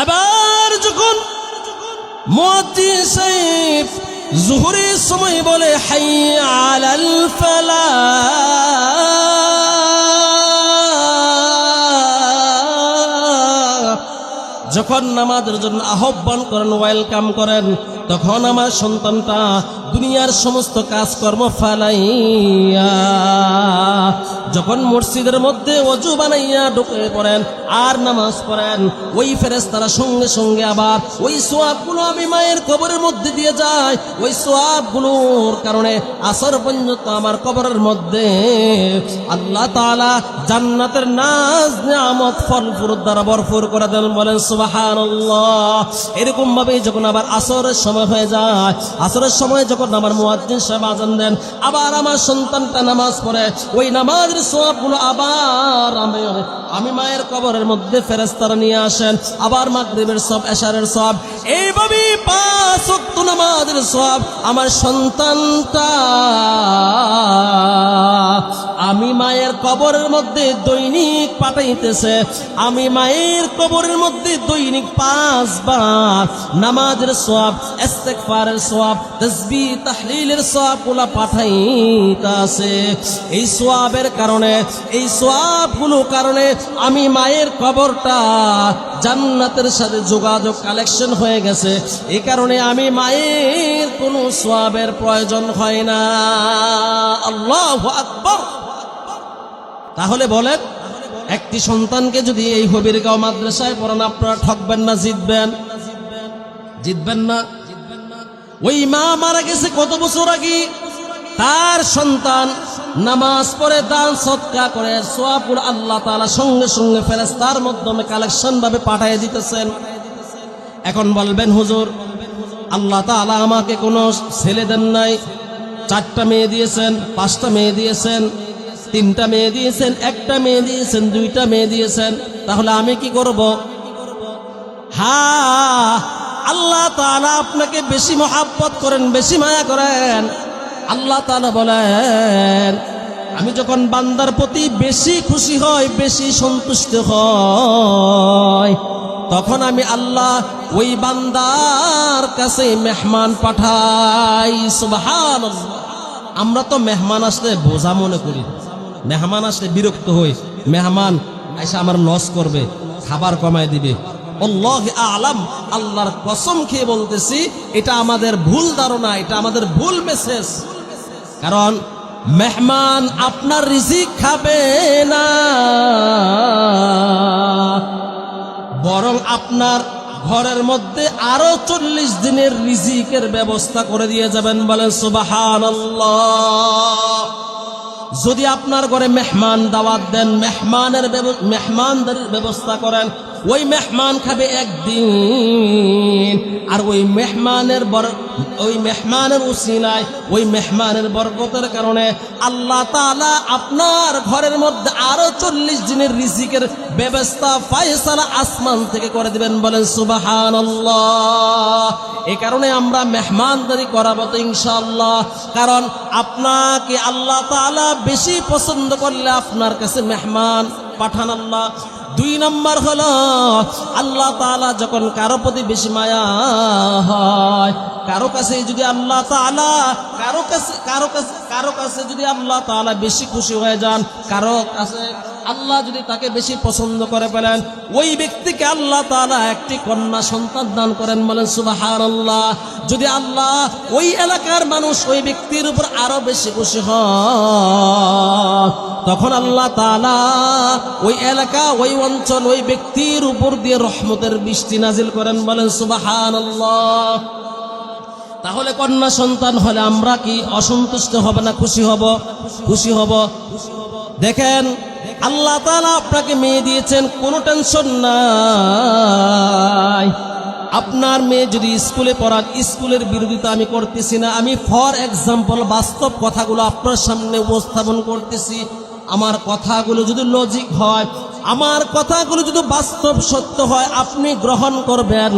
এবার যখন মুয়াজ্জিন সাহেব জোহরের সময় বলে হাইয়া আলাল ফালাহ, যখন নামাজের জন্য আহ্বান করেন, ওয়েলকাম করেন, তখন আমার সন্তানটা দুনিয়ার সমস্ত কাজকর্ম ফালাইয়া যখন মসজিদের মধ্যে ওযু বানাইয়া ঢুকে পড়েন আর নামাজ পড়েন, ওই ফেরেশতারা সঙ্গে সঙ্গে আবার ওই সওয়াবগুলো আমি মায়ের কবরের মধ্যে দিয়ে যায়। ওই সওয়াবগুলোর কারণে আসর পর্যন্ত আমার কবরের মধ্যে আল্লাহ তাআলা জান্নাতের নাজ নিয়ামত ফল ফুরুত দ্বারা ভরপুর করে দেন। বলেন সুবহানাল্লাহ। এরকম ভাবে যখন আবার আসরের সময় হয়ে যায়, আসরের সময় যখন আমার মুয়াজ্জিন সাহেব আযান দেন, আবার আমার সন্তানটা নামাজ পড়ে, ওই নামাজের সওয়াবগুলো আবার আমি মায়ের কবরের মধ্যে ফেরেশতারা নিয়ে আসেন। আবার মাগরিবের সওয়াব, এশারের সওয়াব, এইভাবে 5 ওয়াক্ত নামাজের সওয়াব আমার সন্তানটা আমি মায়ের কবরের মধ্যে দৈনিক পাঠাইতেছে। আমি মায়ের কবরের মধ্যে দৈনিক 5 বার নামাজের সওয়াব, ইস্তিগফারের সওয়াব, তাসবিহ তাহলিলের সওয়াবগুলো পাঠাইতাছে। এই সওয়াবের কারণে, এই সওয়াবগুলোর কারণে আমি মায়ের কবরটা জান্নাতের সাথে যোগাযোগ কালেকশন হয়ে গেছে। এই কারণে আমি মায়ের কোনো সওয়াবের প্রয়োজন হয় না। আল্লাহু আকবার। তাহলে বলেন, একটি সন্তানকে যদি এই হবিরগাঁও মাদ্রাসায় পড়ান, আপনারা ঠকবেন না জিতবেন? জিতবেন না? ওই মা মারা গেছে কত বছর আগে, তার সন্তান নামাজ পড়ে দান সদকা করে সওয়াবুল আল্লাহ তাআলা সঙ্গে সঙ্গে ফেরেশতার মাধ্যমে কালেকশন ভাবে পাঠিয়ে দিতেছেন। এখন বলবেন, হুজুর আল্লাহ তাআলা আমাকে কোনো ছেলে দেন নাই, 4টা মেয়ে দিয়েছেন, 5টা মেয়ে দিয়েছেন, 3টা মেয়ে দিয়েছেন, 1টা মেয়ে দিয়েছেন, 2টা মেয়ে দিয়েছেন, তাহলে আমি কি করব? হ্যাঁ, আল্লাহ তাআলা আপনাকে বেশি মহব্বত করেন, বেশি মায়া করেন। আল্লাহ তাআলা বলেন, আমি যখন বান্দার প্রতি বেশি খুশি হই, বেশি সন্তুষ্ট হই, তখন আমি আল্লাহ ওই বান্দার কাছে মেহমান পাঠাই। সুবহানাল্লাহ। আমরা তো মেহমান আসলে বোঝা মনে করি, মেহমান আসলে বিরক্ত হই, মেহমান এসে আমার লস করবে, খাবার কমায় দিবে। আল্লাহু আ'লাম, আল্লাহর কসম খেয়ে বলতেছি, এটা আমাদের ভুল ধারণা, এটা আমাদের ভুল মেসেজ। কারণ মেহমান আপনার রিজিক খাবে না, বরং আপনার ঘরের মধ্যে আরো 40 দিনের রিজিকের ব্যবস্থা করে দিয়ে যাবেন। বলেন সুবহানাল্লাহ। যদি আপনার ঘরে মেহমান দাওয়াত দেন, মেহমানদারির ব্যবস্থা করেন, ওই মেহমান খাবে একদিন, আর ওই মেহমানের উসিলায়, ওই মেহমানের বরকতের কারণে আল্লাহ তাআলা আপনার ঘরের মধ্যে আরো 40 দিনের রিজিকের ব্যবস্থা ফয়সালা আসমান থেকে করে দিবেন। বলেন সুবহানাল্লাহ। এই কারণে আমরা মেহমানদারি করাবো তো ইনশাআল্লাহ। কারণ আপনাকে আল্লাহ তাআলা বেশি পছন্দ করলে আপনার কাছে মেহমান পাঠান আল্লাহ। দুই নম্বর হলো আল্লাহ তাআলা যখন কারো প্রতি বেশি মায়া হয়, কারো কাছে যদি আল্লাহ তাআলা কারো কাছে যদি আল্লাহ তাআলা বেশি খুশি হয়ে যান, কারো কাছে আল্লাহ যদি তাকে বেশি পছন্দ করে ফেলেন, ওই ব্যক্তিকে আল্লাহ তাআলা একটি কন্যা সন্তান দান করেন, বলেন সুবহানাল্লাহ। যদি আল্লাহ ওই এলাকার মানুষ ওই ব্যক্তির উপর আরো বেশি খুশি হয়, তখন আল্লাহ তাআলা ওই এলাকা, ওই অঞ্চল, ওই ব্যক্তির উপর দিয়ে রহমতের বৃষ্টি নাজিল করেন, বলেন সুবহানাল্লাহ। তাহলে কন্যা সন্তান হলে আমরা কি অসন্তুষ্ট হব না খুশি হব? খুশি হব। দেখেন আল্লাহ তাআলা আপনাকে মেয়ে দিয়েছেন, কোনো টেনশন নাই। আপনার মেয়ে যদি স্কুলে পড়ান, স্কুলের বিরোধিতা আমি করতেছি না, আমি ফর এক্সাম্পল বাস্তব কথাগুলো আপনার সামনে উপস্থাপন করতেছি। আমার কথাগুলো যদি লজিক হয়, আমার কথাগুলো যদি বাস্তব সত্য হয়, আপনি গ্রহণ করবেন।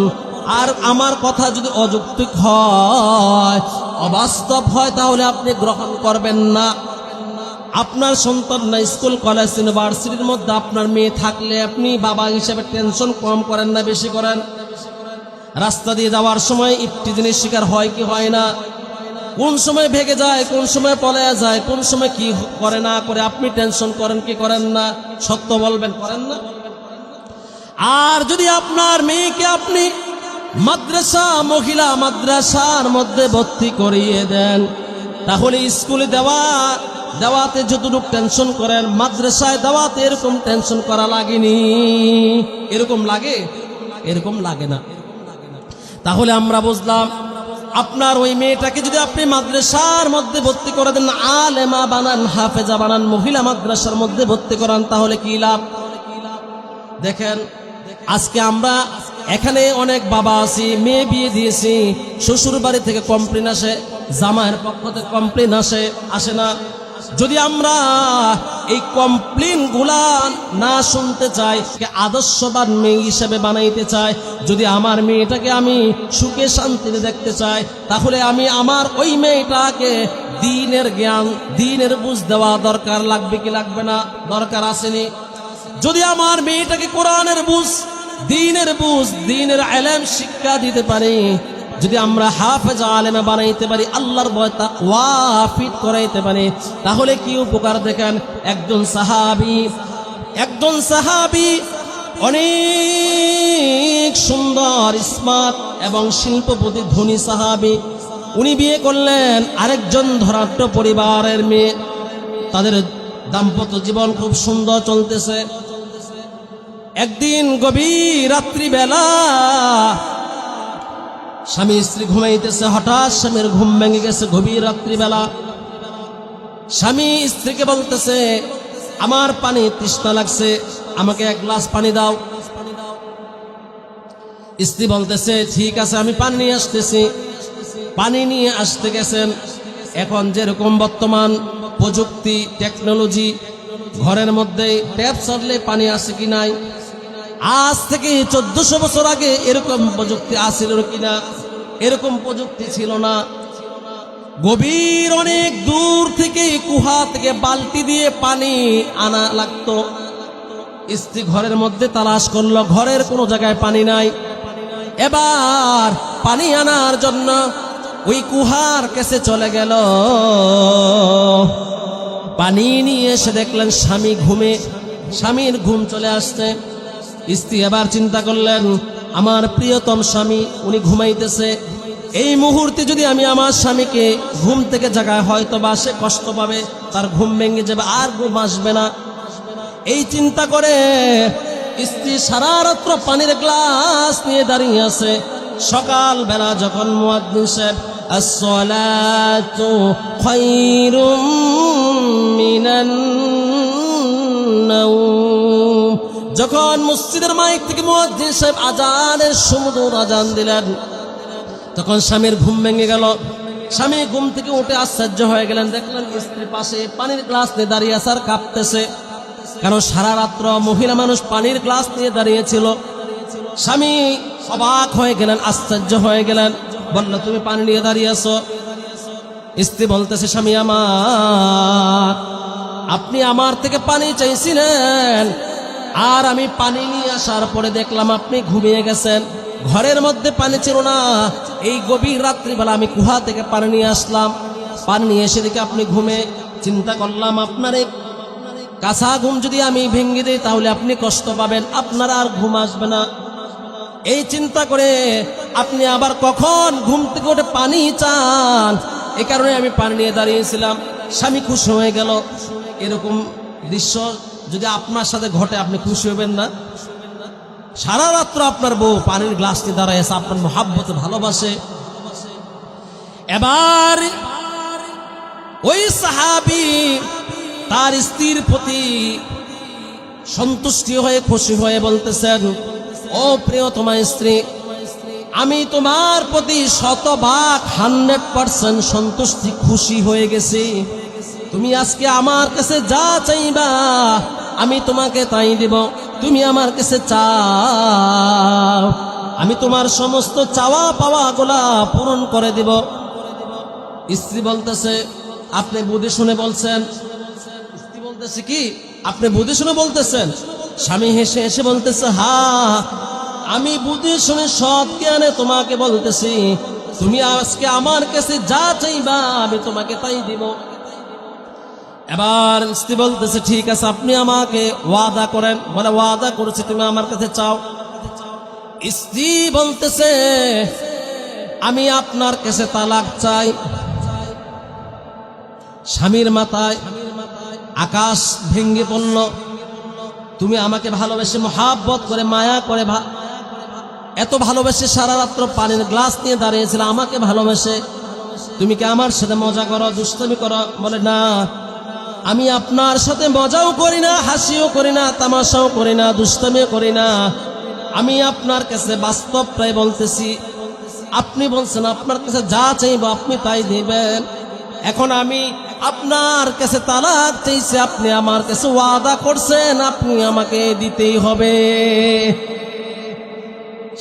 আর আমার কথা যদি অযৌক্তিক হয়, অবাস্তব হয়, তাহলে আপনি গ্রহণ করবেন না। আপনার সন্তান না স্কুল কলেজ ইউনিভার্সিটির মধ্যে আপনার মেয়ে থাকলে আপনি বাবা হিসেবে টেনশন কম করেন না বেশি করেন? রাস্তা দিয়ে যাওয়ার সময় একটি জিনিস শিকার হয় কি হয় না? কোন সময় ভেগে যায়, কোন সময় পলায়া যায়, কোন সময় কি করে না করে, আপনি টেনশন করেন কি করেন না? সত্য বলবেন, করেন না? আর যদি আপনার মেয়েকে আপনি মাদ্রাসা, মহিলা মাদ্রাসার মধ্যে ভর্তি করিয়ে দেন, তাহলে স্কুলে দেওয়াতে যতটুকু টেনশন করেন, মাদ্রাসায় দেওয়াতে এরকম টেনশন করা লাগেনি। এরকম লাগে? এরকম লাগে না। তাহলে আমরা বুঝলাম, আপনার ওই মেয়েটাকে যদি আপনি মাদ্রাসার মধ্যে ভর্তি করে দেন, আলেমা বানান, হাফেজা বানান, মহিলা মাদ্রাসার মধ্যে ভর্তি করান, তাহলে কি লাভ? দেখেন আজকে আমরা এখানে অনেক বাবা আছি, মেয়ে বিয়ে দিয়েছি, শ্বশুর বাড়ি থেকে কমপ্লেন আসে, জামাইয়ের পক্ষ থেকে কমপ্লেন আসে না? যদি আমরা এই কমপ্লেন গুলা না শুনতে চাই, আদর্শবান মেয়ে হিসেবে বানাইতে চাই, যদি আমার মেয়েটাকে আমি সুখে শান্তিতে দেখতে চাই, তাহলে আমি আমার ওই মেয়েটাকে দ্বীনের জ্ঞান, দ্বীনের বুঝ দেওয়া দরকার। লাগবে কি লাগবে না? দরকার আসেনি? যদি আমার মেয়েটাকে কোরআনের বুঝ, দ্বীনের বুঝ, দ্বীনের ইলম শিক্ষা দিতে পারি, যদি আমরা হাফেজ আলেমা বানাইতে পারি, আল্লাহর ভয় তাকওয়া হাফিজ করাইতে পারি, তাহলে কি উপকার। দেখেন একজন সাহাবী অনেক সুন্দর, স্মার্ট এবং শিল্পপতি ধনী সাহাবী, উনি বিয়ে করলেন আরেকজন ধনাঢ্য পরিবারের মেয়ে। তাদের দাম্পত্য জীবন খুব সুন্দর চলতেছে। একদিন গভীর রাত্রিবেলা স্বামী স্ত্রী ঘুমাইতেছে, হঠাৎ স্বামীর ঘুম ভেঙে গেছে। গভীর রাত্রিবেলা স্বামী স্ত্রীকে বলতেছে, আমার পানি তৃষ্ণা লাগছে, আমাকে এক গ্লাস পানি দাও। স্ত্রী বলতেছে, ঠিক আছে, আমি পানি নিয়ে আসতেছি। পানি নিয়ে আসতে গেছেন। এখন যেরকম বর্তমান প্রযুক্তি, টেকনোলজি, ঘরের মধ্যে ট্যাপ চাললে পানি আসে কি নাই? আজ থেকে 1400 বছর আগে এরকম প্রযুক্তি আসিল কিনা? এরকম প্রযুক্তি ছিল না। গভীর অনেক দূর থেকে কুহা থেকে বালতি দিয়ে পানি আনা লাগতো। স্ত্রী ঘরের মধ্যে তালাশ করলো, ঘরের কোনো জায়গায় পানি নাই। এবার পানি আনার জন্য ওই কুহার কাছে চলে গেল। পানি নিয়ে এসে দেখলেন স্বামী ঘুমে, স্বামীর ঘুম চলে আসছে। স্ত্রী এবার চিন্তা করলেন, আমার প্রিয়তম স্বামী, উনি ঘুমাইতেছে, এই মুহূর্তে যদি আমি আমার স্বামীকে ঘুম থেকে জাগায়, হয়তো বা সে কষ্ট পাবে, তার ঘুম ভেঙে যাবে, আর ঘুম আসবে না। এই চিন্তা করে স্ত্রী সারা রাত্র পানির গ্লাস নিয়ে দাঁড়িয়ে আছে। সকাল বেলা যখন মুয়াজ্জিন সাহেব আসসালাতু খায়রুম মিনান নাওম, যখন মসজিদের মাইক থেকে মুয়াজ্জিন সাহেব আজানের সুমধুর আজান দিলেন, তখন স্বামীর ঘুম ভেঙে গেল। স্বামী ঘুম থেকে উঠে আশ্চর্য হয়ে গেলেন, দেখলেন স্ত্রী পাশে পানির গ্লাস নিয়ে দাঁড়িয়ে আছে আর কাঁপতেছে। কারণ সারা রাত্র মহিলা মানুষ পানির গ্লাস নিয়ে দাঁড়িয়েছিল। স্বামী অবাক হয়ে গেলেন, আশ্চর্য হয়ে গেলেন, বলল, তুমি পানি নিয়ে দাঁড়িয়ে আছো? স্ত্রী বলতেছে, স্বামী আমার, আপনি আমার থেকে পানি চাইছিলেন, আর আমি পানি নিয়ে আসার পরে দেখলাম আপনি ঘুমিয়ে গেছেন। ঘরের মধ্যে পানি ছিল না। এই গভীর রাত্রিবেলা আমি কুহা থেকে পানি নিয়ে আসলাম। পানি নিয়ে এসে দেখে আপনি ঘুমে। চিন্তা করলাম আপনার এই কাঁচা ঘুম যদি আমি ভেঙে দিই তাহলে আপনি কষ্ট পাবেন, আপনার আর ঘুম আসবে না। এই চিন্তা করে আপনি আবার কখন ঘুম থেকে উঠে পানি চান, এই কারণে আমি পানি নিয়ে দাঁড়িয়েছিলাম। স্বামী খুশি হয়ে গেল। এরকম দৃশ্য যদি আপনার সাথে ঘটে আপনি খুশি হবেন না? সারা রাত্র আপনার বউ পানির গ্লাস নিয়ে দাঁড়াইছে, আপনার মহাব্বতে ভালোবাসে। এবার ওই সাহাবী তার স্ত্রীর প্রতি সন্তুষ্টি হয়ে খুশি হয়ে বলতেছেন, ও প্রিয়তমা স্ত্রী, আমি তোমার প্রতি 100% সন্তুষ্টি খুশি হয়ে গেছি। তুমি আজকে আমার কাছে যা চাইবা আমি তোমাকে তাই দেব। তুমি আমার কাছে চাও, আমি তোমার সমস্ত চাওয়া পাওয়া গুলা পূরণ করে দেব। স্ত্রী বলতেছে, আপনি বুঝে শুনে বলছেন। স্ত্রী বলতেছে কি, আপনি বুঝে শুনে বলতেছেন? স্বামী হেসে হেসে বলতেছে, হ্যাঁ, আমি বুঝে শুনে সৎ জ্ঞানে তোমাকে বলতেছি, তুমি আজকে আমার কাছে যা চাইবা আমি তোমাকে তাই দিব। এবার স্ত্রী বলতেছে, ঠিক আছে, আপনি আমাকে ওয়াদা করেন। বলে, ওয়াদা করেছি, তুমি আমার কাছে চাও। স্ত্রী বলতেছে, আমি আপনার কাছে তালাক চাই। স্বামীর মাথায় আকাশ ভেঙে পড়ল। তুমি আমাকে ভালোবেসে মহাব্বত করে মায়া করে এত ভালোবেসে সারা রাত্র পানির গ্লাস নিয়ে দাঁড়িয়েছিল আমাকে ভালোবেসে, তুমি কি আমার সাথে মজা করো, দুষ্টমি করো? বলে, না, আমি আপনার সাথে মজাও করি না, হাসিও করি না, তামাশাও করি না, দুষ্টমিও করি না। আমি আপনার কাছে বাস্তবটাই বলতেছি। আপনি বলছেন আপনার কাছে যা চাইব আপনি তাই দিবেন। এখন আমি আপনার কাছে তালাক চাইছি, আপনি আমার কাছে ওয়াদা করছেন, আপনি আমাকে দিতেই হবে।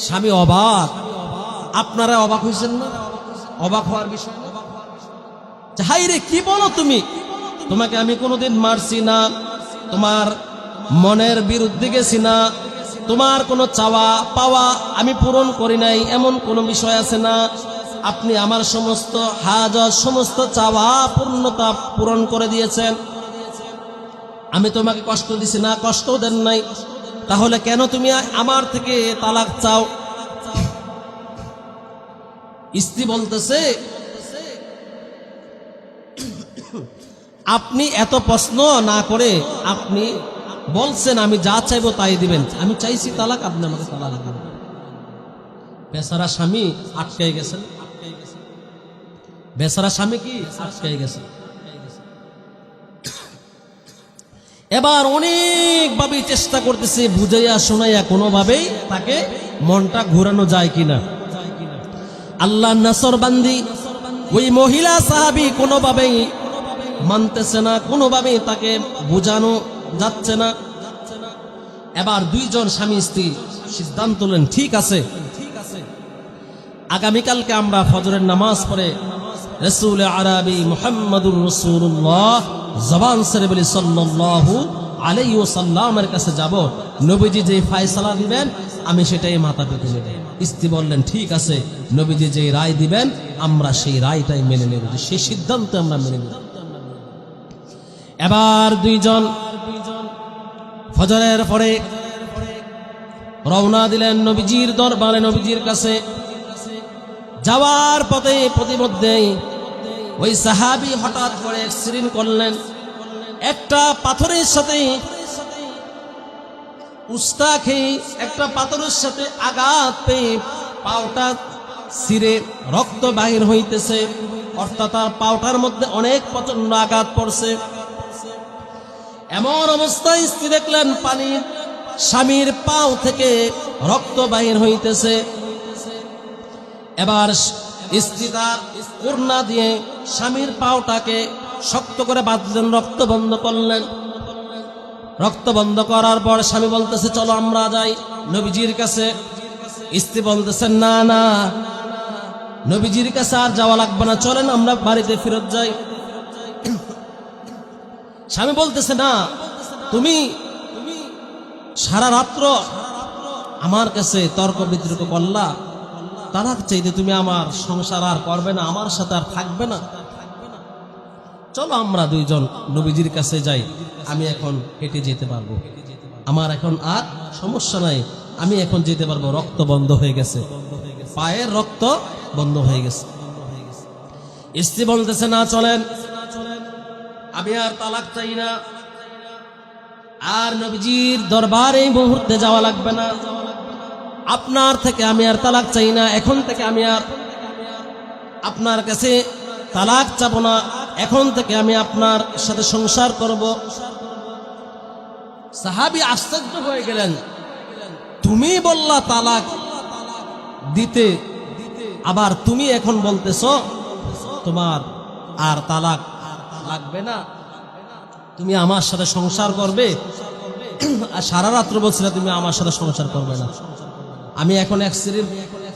স্বামী অবাক। আপনারা অবাক হয়েছেন না? অবাক হওয়ার বিষয় না। হাই রে, কি বলো তুমি? তোমাকে আমি কোনোদিন মারছি না, তোমার মনের বিরুদ্ধে গেছি না, তোমার কোনো চাওয়া পাওয়া আমি পূরণ করি নাই, এমন কোনো বিষয় আছে না। আপনি আমার সমস্ত হাজত, সমস্ত চাওয়া পূর্ণতা পূরণ করে দিয়েছেন। আমি তোমাকে কষ্ট দিছি না, কষ্টও দেন নাই। তাহলে কেন তুমি আমার থেকে তালাক চাও? স্ত্রী বলতেছে, আপনি এত প্রশ্ন না করে আপনি বলছেন আমি যা চাইবো তাই দিবেন। আমি চাইছি তালাক, আপনি আমাকে তালাক দিবেন। বেচারা স্বামী আটকাই গেছেন। বেচারা স্বামী কি আটকাই গেছে। এবার অনেকভাবে চেষ্টা করতেছে বুঝাইয়া শোনাইয়া কোনোভাবেই তাকে মনটা ঘুরানো যায় কিনা। আল্লাহ নাসর বান্দি ওই মহিলা সাহাবী কোনোভাবেই মানতেছে না, কোনোভাবেই তাকে বোঝানো যাচ্ছে না। এবার দুইজন স্বামী স্ত্রী সিদ্ধান্ত নিলেন, ঠিক আছে, আগামীকালকে আমরা ফজরের নামাজ পড়ে রাসূল আরবি মুহাম্মদুর রাসূলুল্লাহ জবান ছেড়ে বলি সাল্লাল্লাহু আলাইহি ওয়াসাল্লামের কাছে যাব। নবীজি যে ফয়সালা দিবেন আমি সেটাই মাথা পেতে নেব। স্ত্রী বললেন, ঠিক আছে, নবীজি যে রায় দিবেন আমরা সেই রায়টাই মেনে নেব, সেই সিদ্ধান্ত আমরা মেনে নেব। এবার দুইজন ফজরের পরে রওনা দিলেন নবীজির দরবারে, নবীজির কাছে। যাওয়ার পথে প্রতিমধ্যেই ওই সাহাবী হঠাৎ করে অ্যাক্সিডেন্ট করলেন। একটা পাথরের সাথে উস্তা খেয়ে একটা পাথরের সাথে আঘাত পেয়ে পাওটা ছিঁড়ে রক্ত বাহির হইতেছে, অর্থাৎ তার পাওটার মধ্যে অনেক প্রচন্ড আঘাত পড়ছে। এমন অবস্থায় স্ত্রী দেখলেন পানির স্বামীর পাও থেকে রক্ত বাহির হইতেছে। এবার স্ত্রী তার ওড়না দিয়ে স্বামীর পাওটাকে শক্ত করে বাঁধলেন, রক্ত বন্ধ করলেন। রক্ত বন্ধ করার পর স্বামী বলতেছে, চলো আমরা যাই নবীজির কাছে। স্ত্রী বলতেছেন, না না, নবীজির কাছে আর যাওয়া লাগবে না, চলেন আমরা বাড়িতে ফেরত যাই। স্বামী বলতেছে, না, তুমি সারা রাত্র আমার কাছে তর্ক বিতর্ক করলা, তালাক চাইতে তুমি আমার সংসার আর করবে না, আমার সাথে আর থাকবে না। চলো আমরা দুইজন নবীজির কাছে যাই, আমি এখন হেঁটে যেতে পারবো, আমার এখন আর সমস্যা নাই, আমি এখন যেতে পারবো। রক্ত বন্ধ হয়ে গেছে, পায়ের রক্ত বন্ধ হয়ে গেছে। স্ত্রী বলতেছে, না চলেন, আমি আর তালাক চাই না, আর নবীজির দরবারে এই মুহূর্তে যাওয়া লাগবে না, আপনার থেকে আমি আর তালাক চাই না, এখন থেকে আমি আর আপনার কাছে তালাক চাবো না, এখন থেকে আমি আপনার সাথে সংসার করব। সাহাবী আশ্চর্য হয়ে গেলেন, তুমি বললা তালাক দিতে, আবার তুমি এখন বলতেছ তোমার আর তালাক লাগবে না, তুমি আমার সাথে সংসার করবে, আর সারা রাত্র বলছিলে তুমি আমার সাথে সংসার করবে না। আমি এখন অ্যাক্সিডেন্ট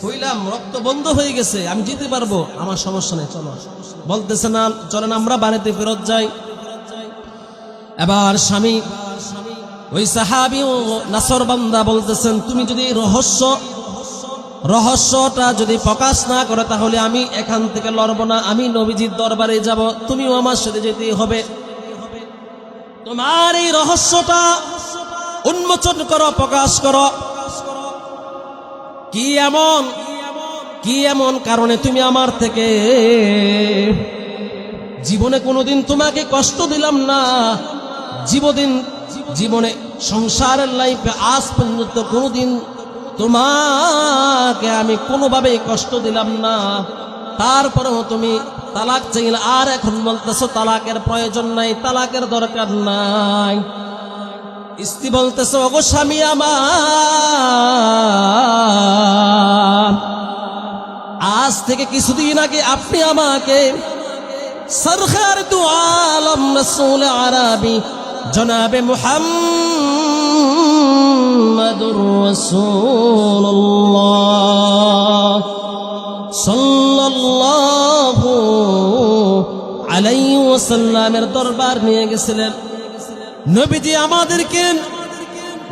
হইলাম, রক্ত বন্ধ হয়ে গেছে, আমি যেতে পারবো, আমার সমস্যা নেই, চলো। বলতেছে, না চলেন আমরা বাড়িতে ফেরত যাই। এবার স্বামী ওই সাহাবী ও নাসরবান্দা বলতেছেন, তুমি যদি রহস্যটা যদি প্রকাশ না করে তাহলে আমি এখান থেকে লড়ব না, আমি নবীজির দরবারে যাব, তুমিও আমার সাথে যেতে হবে। তোমার এই রহস্যটা উন্মোচন করো, প্রকাশ করো, কি এমন কারণে তুমি আমার থেকে, জীবনে কোনোদিন তোমাকে কষ্ট দিলাম না, জীবনে সংসারের লাইফে আজ পর্যন্ত কোনোদিন তোমাকে আমি কোনোভাবে কষ্ট দিলাম না, তারপরেও তুমি তালাক চাইলে, আর এখন বলতেছো তালাকের প্রয়োজন নাই, তালাকের দরকার নাই। স্ত্রী বলতেছে, ওগো স্বামী আমার, আজ থেকে কিছুদিন আগে আপনি আমাকে সরকার দু আলম রাসূল আরবি জনাবে মুহাম্মাদুর রাসূলুল্লাহ সাল্লাল্লাহু আলাইহি ওয়াসাল্লামের দরবার নিয়ে গেছিলেন। নবীজি আমাদেরকে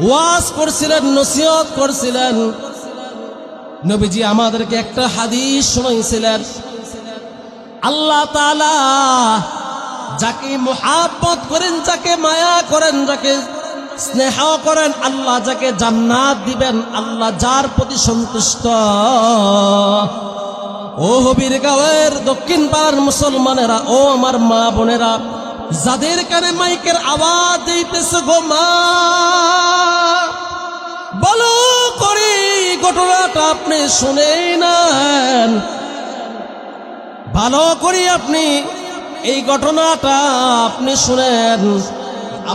ওয়াজ করছিলেন, নসিহত করছিলেন, নবীজি আমাদেরকে একটা হাদিস শোনাইছিলেন। আল্লাহ তাআলা যাকে মুহাব্বত করেন, যাকে মায়া করেন, যাকে স্নেহ করেন, আল্লাহ যাকে জান্নাত দিবেন, আল্লাহ যার প্রতি সন্তুষ্ট। ও হবির গাঁয়ের দক্ষিণ পাড়ার মুসলমানেরা, ও আমার মা বোনেরা, যাদের কানে মাইকের আওয়াজ দিতেছে, গো মা, বলো করি ঘটনাটা আপনি শুনে নেন, ভালো করে আপনি এই ঘটনাটা আপনি শুনেন,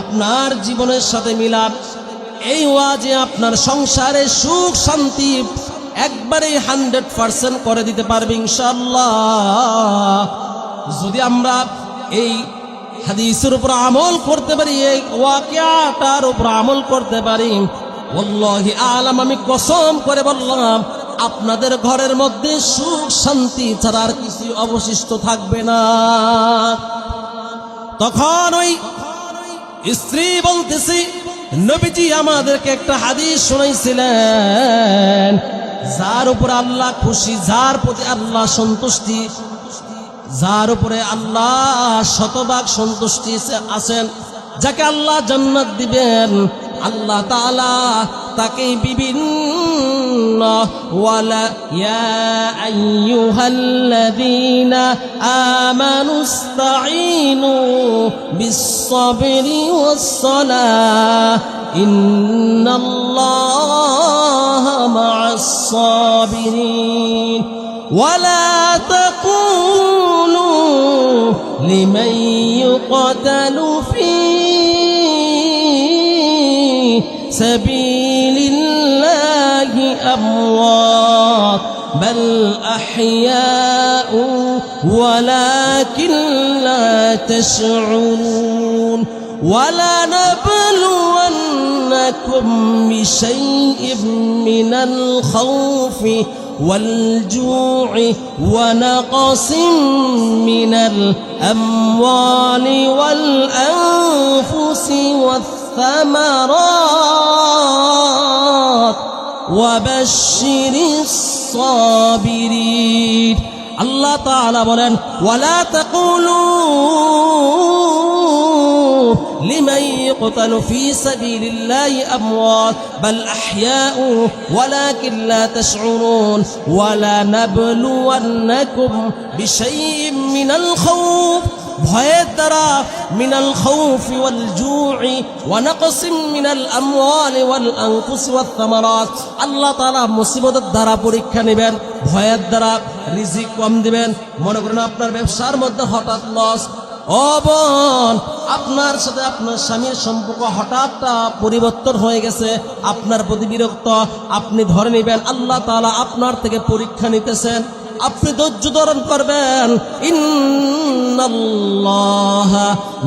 আপনার জীবনের সাথে মিলাপ, এই ওয়াজে আপনার সংসারে সুখ শান্তি একবারে 100% করে দিতে পারবে ইনশাআল্লাহ। যদি আমরা এই হাদিসের উপর আমল করতে পারি, এই ওয়াকিয়াটার উপর আমল করতে পারি, ওয়াল্লাহি আলাম, আমি কসম করে বললাম, আপনাদের ঘরের মধ্যে সুখ শান্তি ছাড়া আর কিছু অবশিষ্ট থাকবে না। তখন ওই স্ত্রী বলতেছি, নবীজি আমাদেরকে একটা হাদিস শোনাইছিলেন, যার উপর আল্লাহ খুশি, যার প্রতি আল্লাহ সন্তুষ্টি, যার উপরে আল্লাহ শতভাগ সন্তুষ্টি আছেন, যাকে আল্লাহ জান্নাত দিবেন, আল্লাহ তাআলা তাকে বিভিন্ন ওয়ালা ইয়া আইয়ুহাল্লাযীনা আমানুস্তাঈনু বিস-সাবরি ওয়াস-সালাহ ইন্নাল্লাহা মা'আস-সাবিরিন ওয়ালা তাকুলু লিমান ইউকতালু ফী سبيل الله أموات بل أحياء ولكن لا تشعرون ولنبلونكم بشيء من الخوف والجوع ونقص من الأموال والأنفس والثمرات الثمرات وبشر الصابرين আল্লাহ তাআলা বলেন ওয়ালা তাকুলু লিমান ইয়াকতালু ফি সাবিলিল্লাহি আমওয়াত বাল আহইয়াউ ওয়ালাকিন লা তাশউরুন ওয়ালা নাবলুওয়ান্নাকুম বিশাইইম মিনাল খাউফ ভয়ের দ্বারা মিনাল খাউফি ওয়াল জু'i ওয়া নাকসিম মিনাল আমওয়ালি ওয়াল আনফুসি ওয়াত থামারাত আল্লাহ তাআলা মুসিবতের দ্বারা পরীক্ষা নেবেন ভয়ের দ্বারা রিজিক কম দিবেন মনে করেন আপনার ব্যবসার মধ্যে হঠাৎ লস ও বোন আপনার সাথে আপনার স্বামীর সম্পর্ক হঠাৎ পরিবর্তন হয়ে গেছে আপনার প্রতি বিরক্ত আপনি ধরে নেবেন আল্লাহ তাআলা আপনার থেকে পরীক্ষা নিতেছেন আপনি ধৈর্য ধারণ করবেন ইন্নাল্লাহা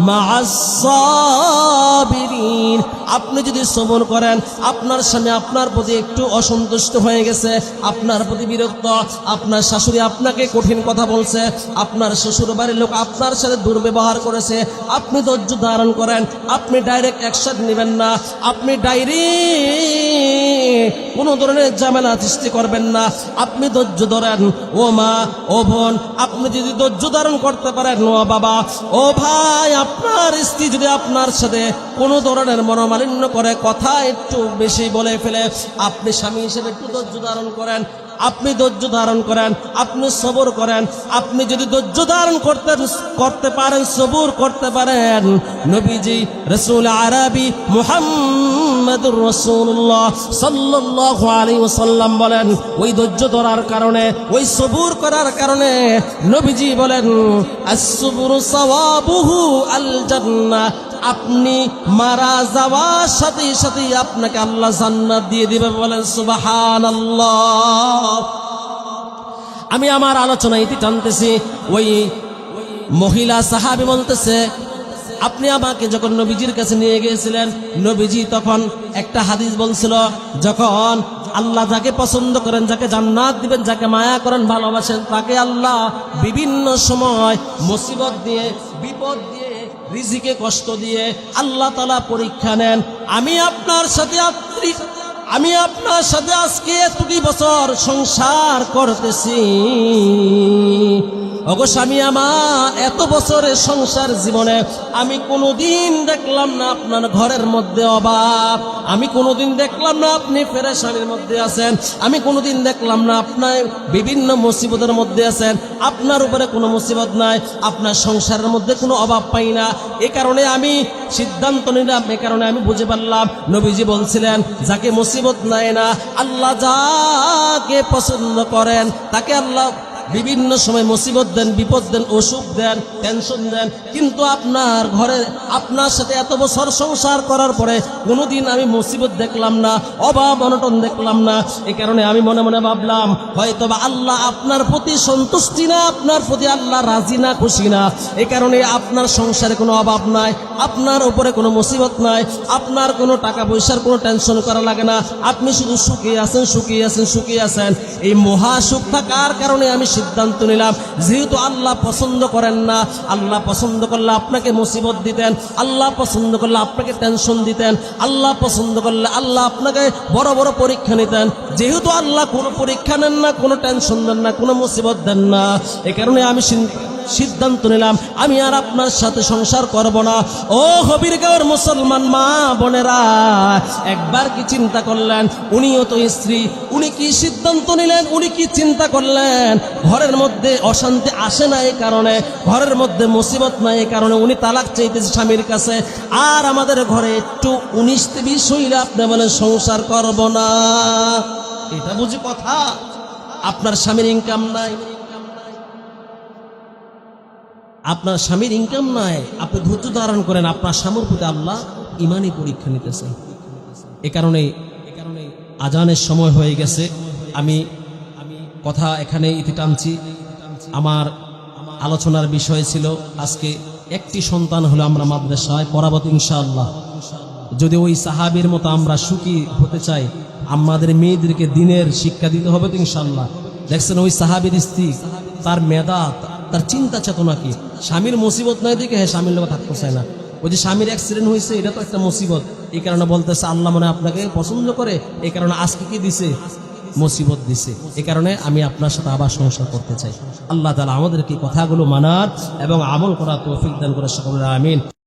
মা'আস সাবিরিন আপনি যদি সবর করেন আপনার স্বামী আপনার প্রতি একটু অসন্তুষ্ট হয়ে গেছে আপনার প্রতি বিরক্ত আপনার শাশুড়ি আপনাকে কঠিন কথা বলছে আপনার শ্বশুর বাড়ির লোক আপনার সাথে দুর্ব্যবহার করেছে আপনি ধৈর্য ধারণ করেন আপনি ডাইরেক্ট অ্যাকশন নেবেন না আপনি কোনো ধরনের ঝামেলা সৃষ্টি করবেন না আপনি ধৈর্য ধরেন ও মা ও বোন আপনি যদি ধৈর্য ধারণ করতে পারেন ও বাবা ও ভাই আপনার স্ত্রী যদি আপনার সাথে কোনো ধরনের মনোমালিন্য করে কথা একটু বেশি বলে ফেলে আপনি স্বামী হিসেবে একটু ধৈর্য ধারণ করেন আপনি ধৈর্য ধারণ করেন আপনি সবর করেন আপনি যদি ধৈর্য ধারণ করতে পারেন সবর করতে পারেন নবীজি রাসূল আরবি মুহাম্মদুর রাসূলুল্লাহ সাল্লাল্লাহু আলাইহি ওয়াসাল্লাম বলেন ওই ধৈর্য ধরার কারণে ওই সবর করার কারণে নবীজি বলেন আস-সুবরু সাওয়াবুহু আল জান্নাহ আপনি মারা যাওয়ার সাথে সাথে আপনাকে আল্লাহ জান্নাত দিয়ে দিবে বলেন সুবহানাল্লাহ আমি আমার আলোচনা ইতি টানতেছি ওই মহিলা সাহাবী বলতেছে আপনি আমাকে যখন নবীজির কাছে নিয়ে গিয়েছিলেন নবীজি তখন একটা হাদিস বলছিল যখন আল্লাহ যাকে পছন্দ করেন যাকে জান্নাত দিবেন যাকে মায়া করেন ভালোবাসেন তাকে আল্লাহ বিভিন্ন সময় মুসিবত দিয়ে বিপদ দিয়ে রিজিকে কষ্ট দিয়ে আল্লাহ তাআলা পরীক্ষা নেন আমি আপনার সাথে আজকে এতটি বছর সংসার করতেছি ওগো স্বামী আমার এত বছরের সংসার জীবনে আমি কোনোদিন দেখলাম না আপনার ঘরের মধ্যে অভাব আমি কোনোদিন দেখলাম না আপনি পেরেশানির মধ্যে আছেন আমি কোনোদিন দেখলাম না আপনার বিভিন্ন মুসিবতের মধ্যে আছেন আপনার উপরে কোনো মুসিবত নাই আপনার সংসারের মধ্যে কোনো অভাব পাই না এই কারণে আমি সিদ্ধান্ত নিলাম এই কারণে আমি বুঝে পারলাম নবীজি বলছিলেন যাকে মুসিবত নাই না আল্লাহ যাকে পছন্দ করেন তাকে আল্লাহ বিভিন্ন সময় মুসিবত দেন বিপদ দেন অসুখ দেন টেনশন দেন কিন্তু আপনার ঘরে আপনার সাথে এত বছর সংসার করার পরে কোনোদিন আমি মুসিবত দেখলাম না অভাব অনটন দেখলাম না এই কারণে আমি মনে মনে ভাবলাম হয়তো বা আল্লাহ আপনার প্রতি সন্তুষ্টি না আপনার প্রতি আল্লাহ রাজি না খুশি না এই কারণে আপনার সংসারে কোনো অভাব নাই আপনার উপরে কোনো মুসিবত নাই আপনার কোনো টাকা পয়সার কোনো টেনশন করা লাগে না আপনি শুধু সুখী আছেন এই মহা সুখ থাকার কারণে আমি সিদ্ধান্ত নিলাম যেহেতু আল্লাহ পছন্দ করেন না আল্লাহ পছন্দ করলে আপনাকে মুসিবত দিতেন আল্লাহ পছন্দ করলে আপনাকে টেনশন দিতেন আল্লাহ পছন্দ করলে আল্লাহ আপনাকে বড় বড় পরীক্ষা নিতেন যেহেতু আল্লাহ কোনো পরীক্ষা নেন না কোনো টেনশন দেন না কোনো মুসিবত দেন না এই কারণে আমি সিদ্ধান্ত নিলাম আমি আর আপনার সাথে সংসার করব না ও হবিরগাঁওয়ের মুসলমান মা বোনেরা একবার কি চিন্তা করলেন উনিও তো স্ত্রী উনি কি সিদ্ধান্ত নিলেন উনি কি চিন্তা করলেন ঘরের মধ্যে অশান্তি আসে না এই কারণে ঘরের মধ্যে মুসিবত নাই এই কারণে উনি তালাক চাইতেছে স্বামীর কাছে আর আমাদের ঘরে একটু 19-20 হইলে আপনি বলেন সংসার করব না এটা বুঝি কথা আপনার স্বামীর ইনকাম নাই আপনার স্বামীর ইনকাম নাই আপনি ধৈর্য ধারণ করেন আপনার স্বামীর প্রতি আল্লাহ ইমানই পরীক্ষা নিতেছেন এই কারণে আজানের সময় হয়ে গেছে আমি কথা এখানে ইতি টানছি আমার আলোচনার বিষয় ছিল আজকে একটি সন্তান হলো আমরা মাদ্রাসায় পড়াবো ইনশাআল্লাহ যদি ওই সাহাবীর মতো আমরা সুখী হতে চাই আমাদের মেয়েদেরকে দিনের শিক্ষা দিতে হবে তো ইনশাআল্লাহ দেখছেন ওই সাহাবীর স্ত্রী তার মেধা তার চিন্তা চেতনা কি স্বামীর মুসিবত নাই দেখে হ্যাঁ স্বামীর লোক থাকতে চায় না ওই যে স্বামীর অ্যাক্সিডেন্ট হয়েছে এটা তো একটা মুসিবত এই কারণে বলতেছে আল্লাহ মনে হয় আপনাকে পছন্দ করে, এই কারণে আজকে কি দিছে, মুসিবত দিছে। এই কারণে আমি আপনার সাথে আবার সংসার করতে চাই। আল্লাহ তাআলা আমাদেরকে কথাগুলো মানার এবং আমল করার তৌফিক দান করে সকলের আমিন।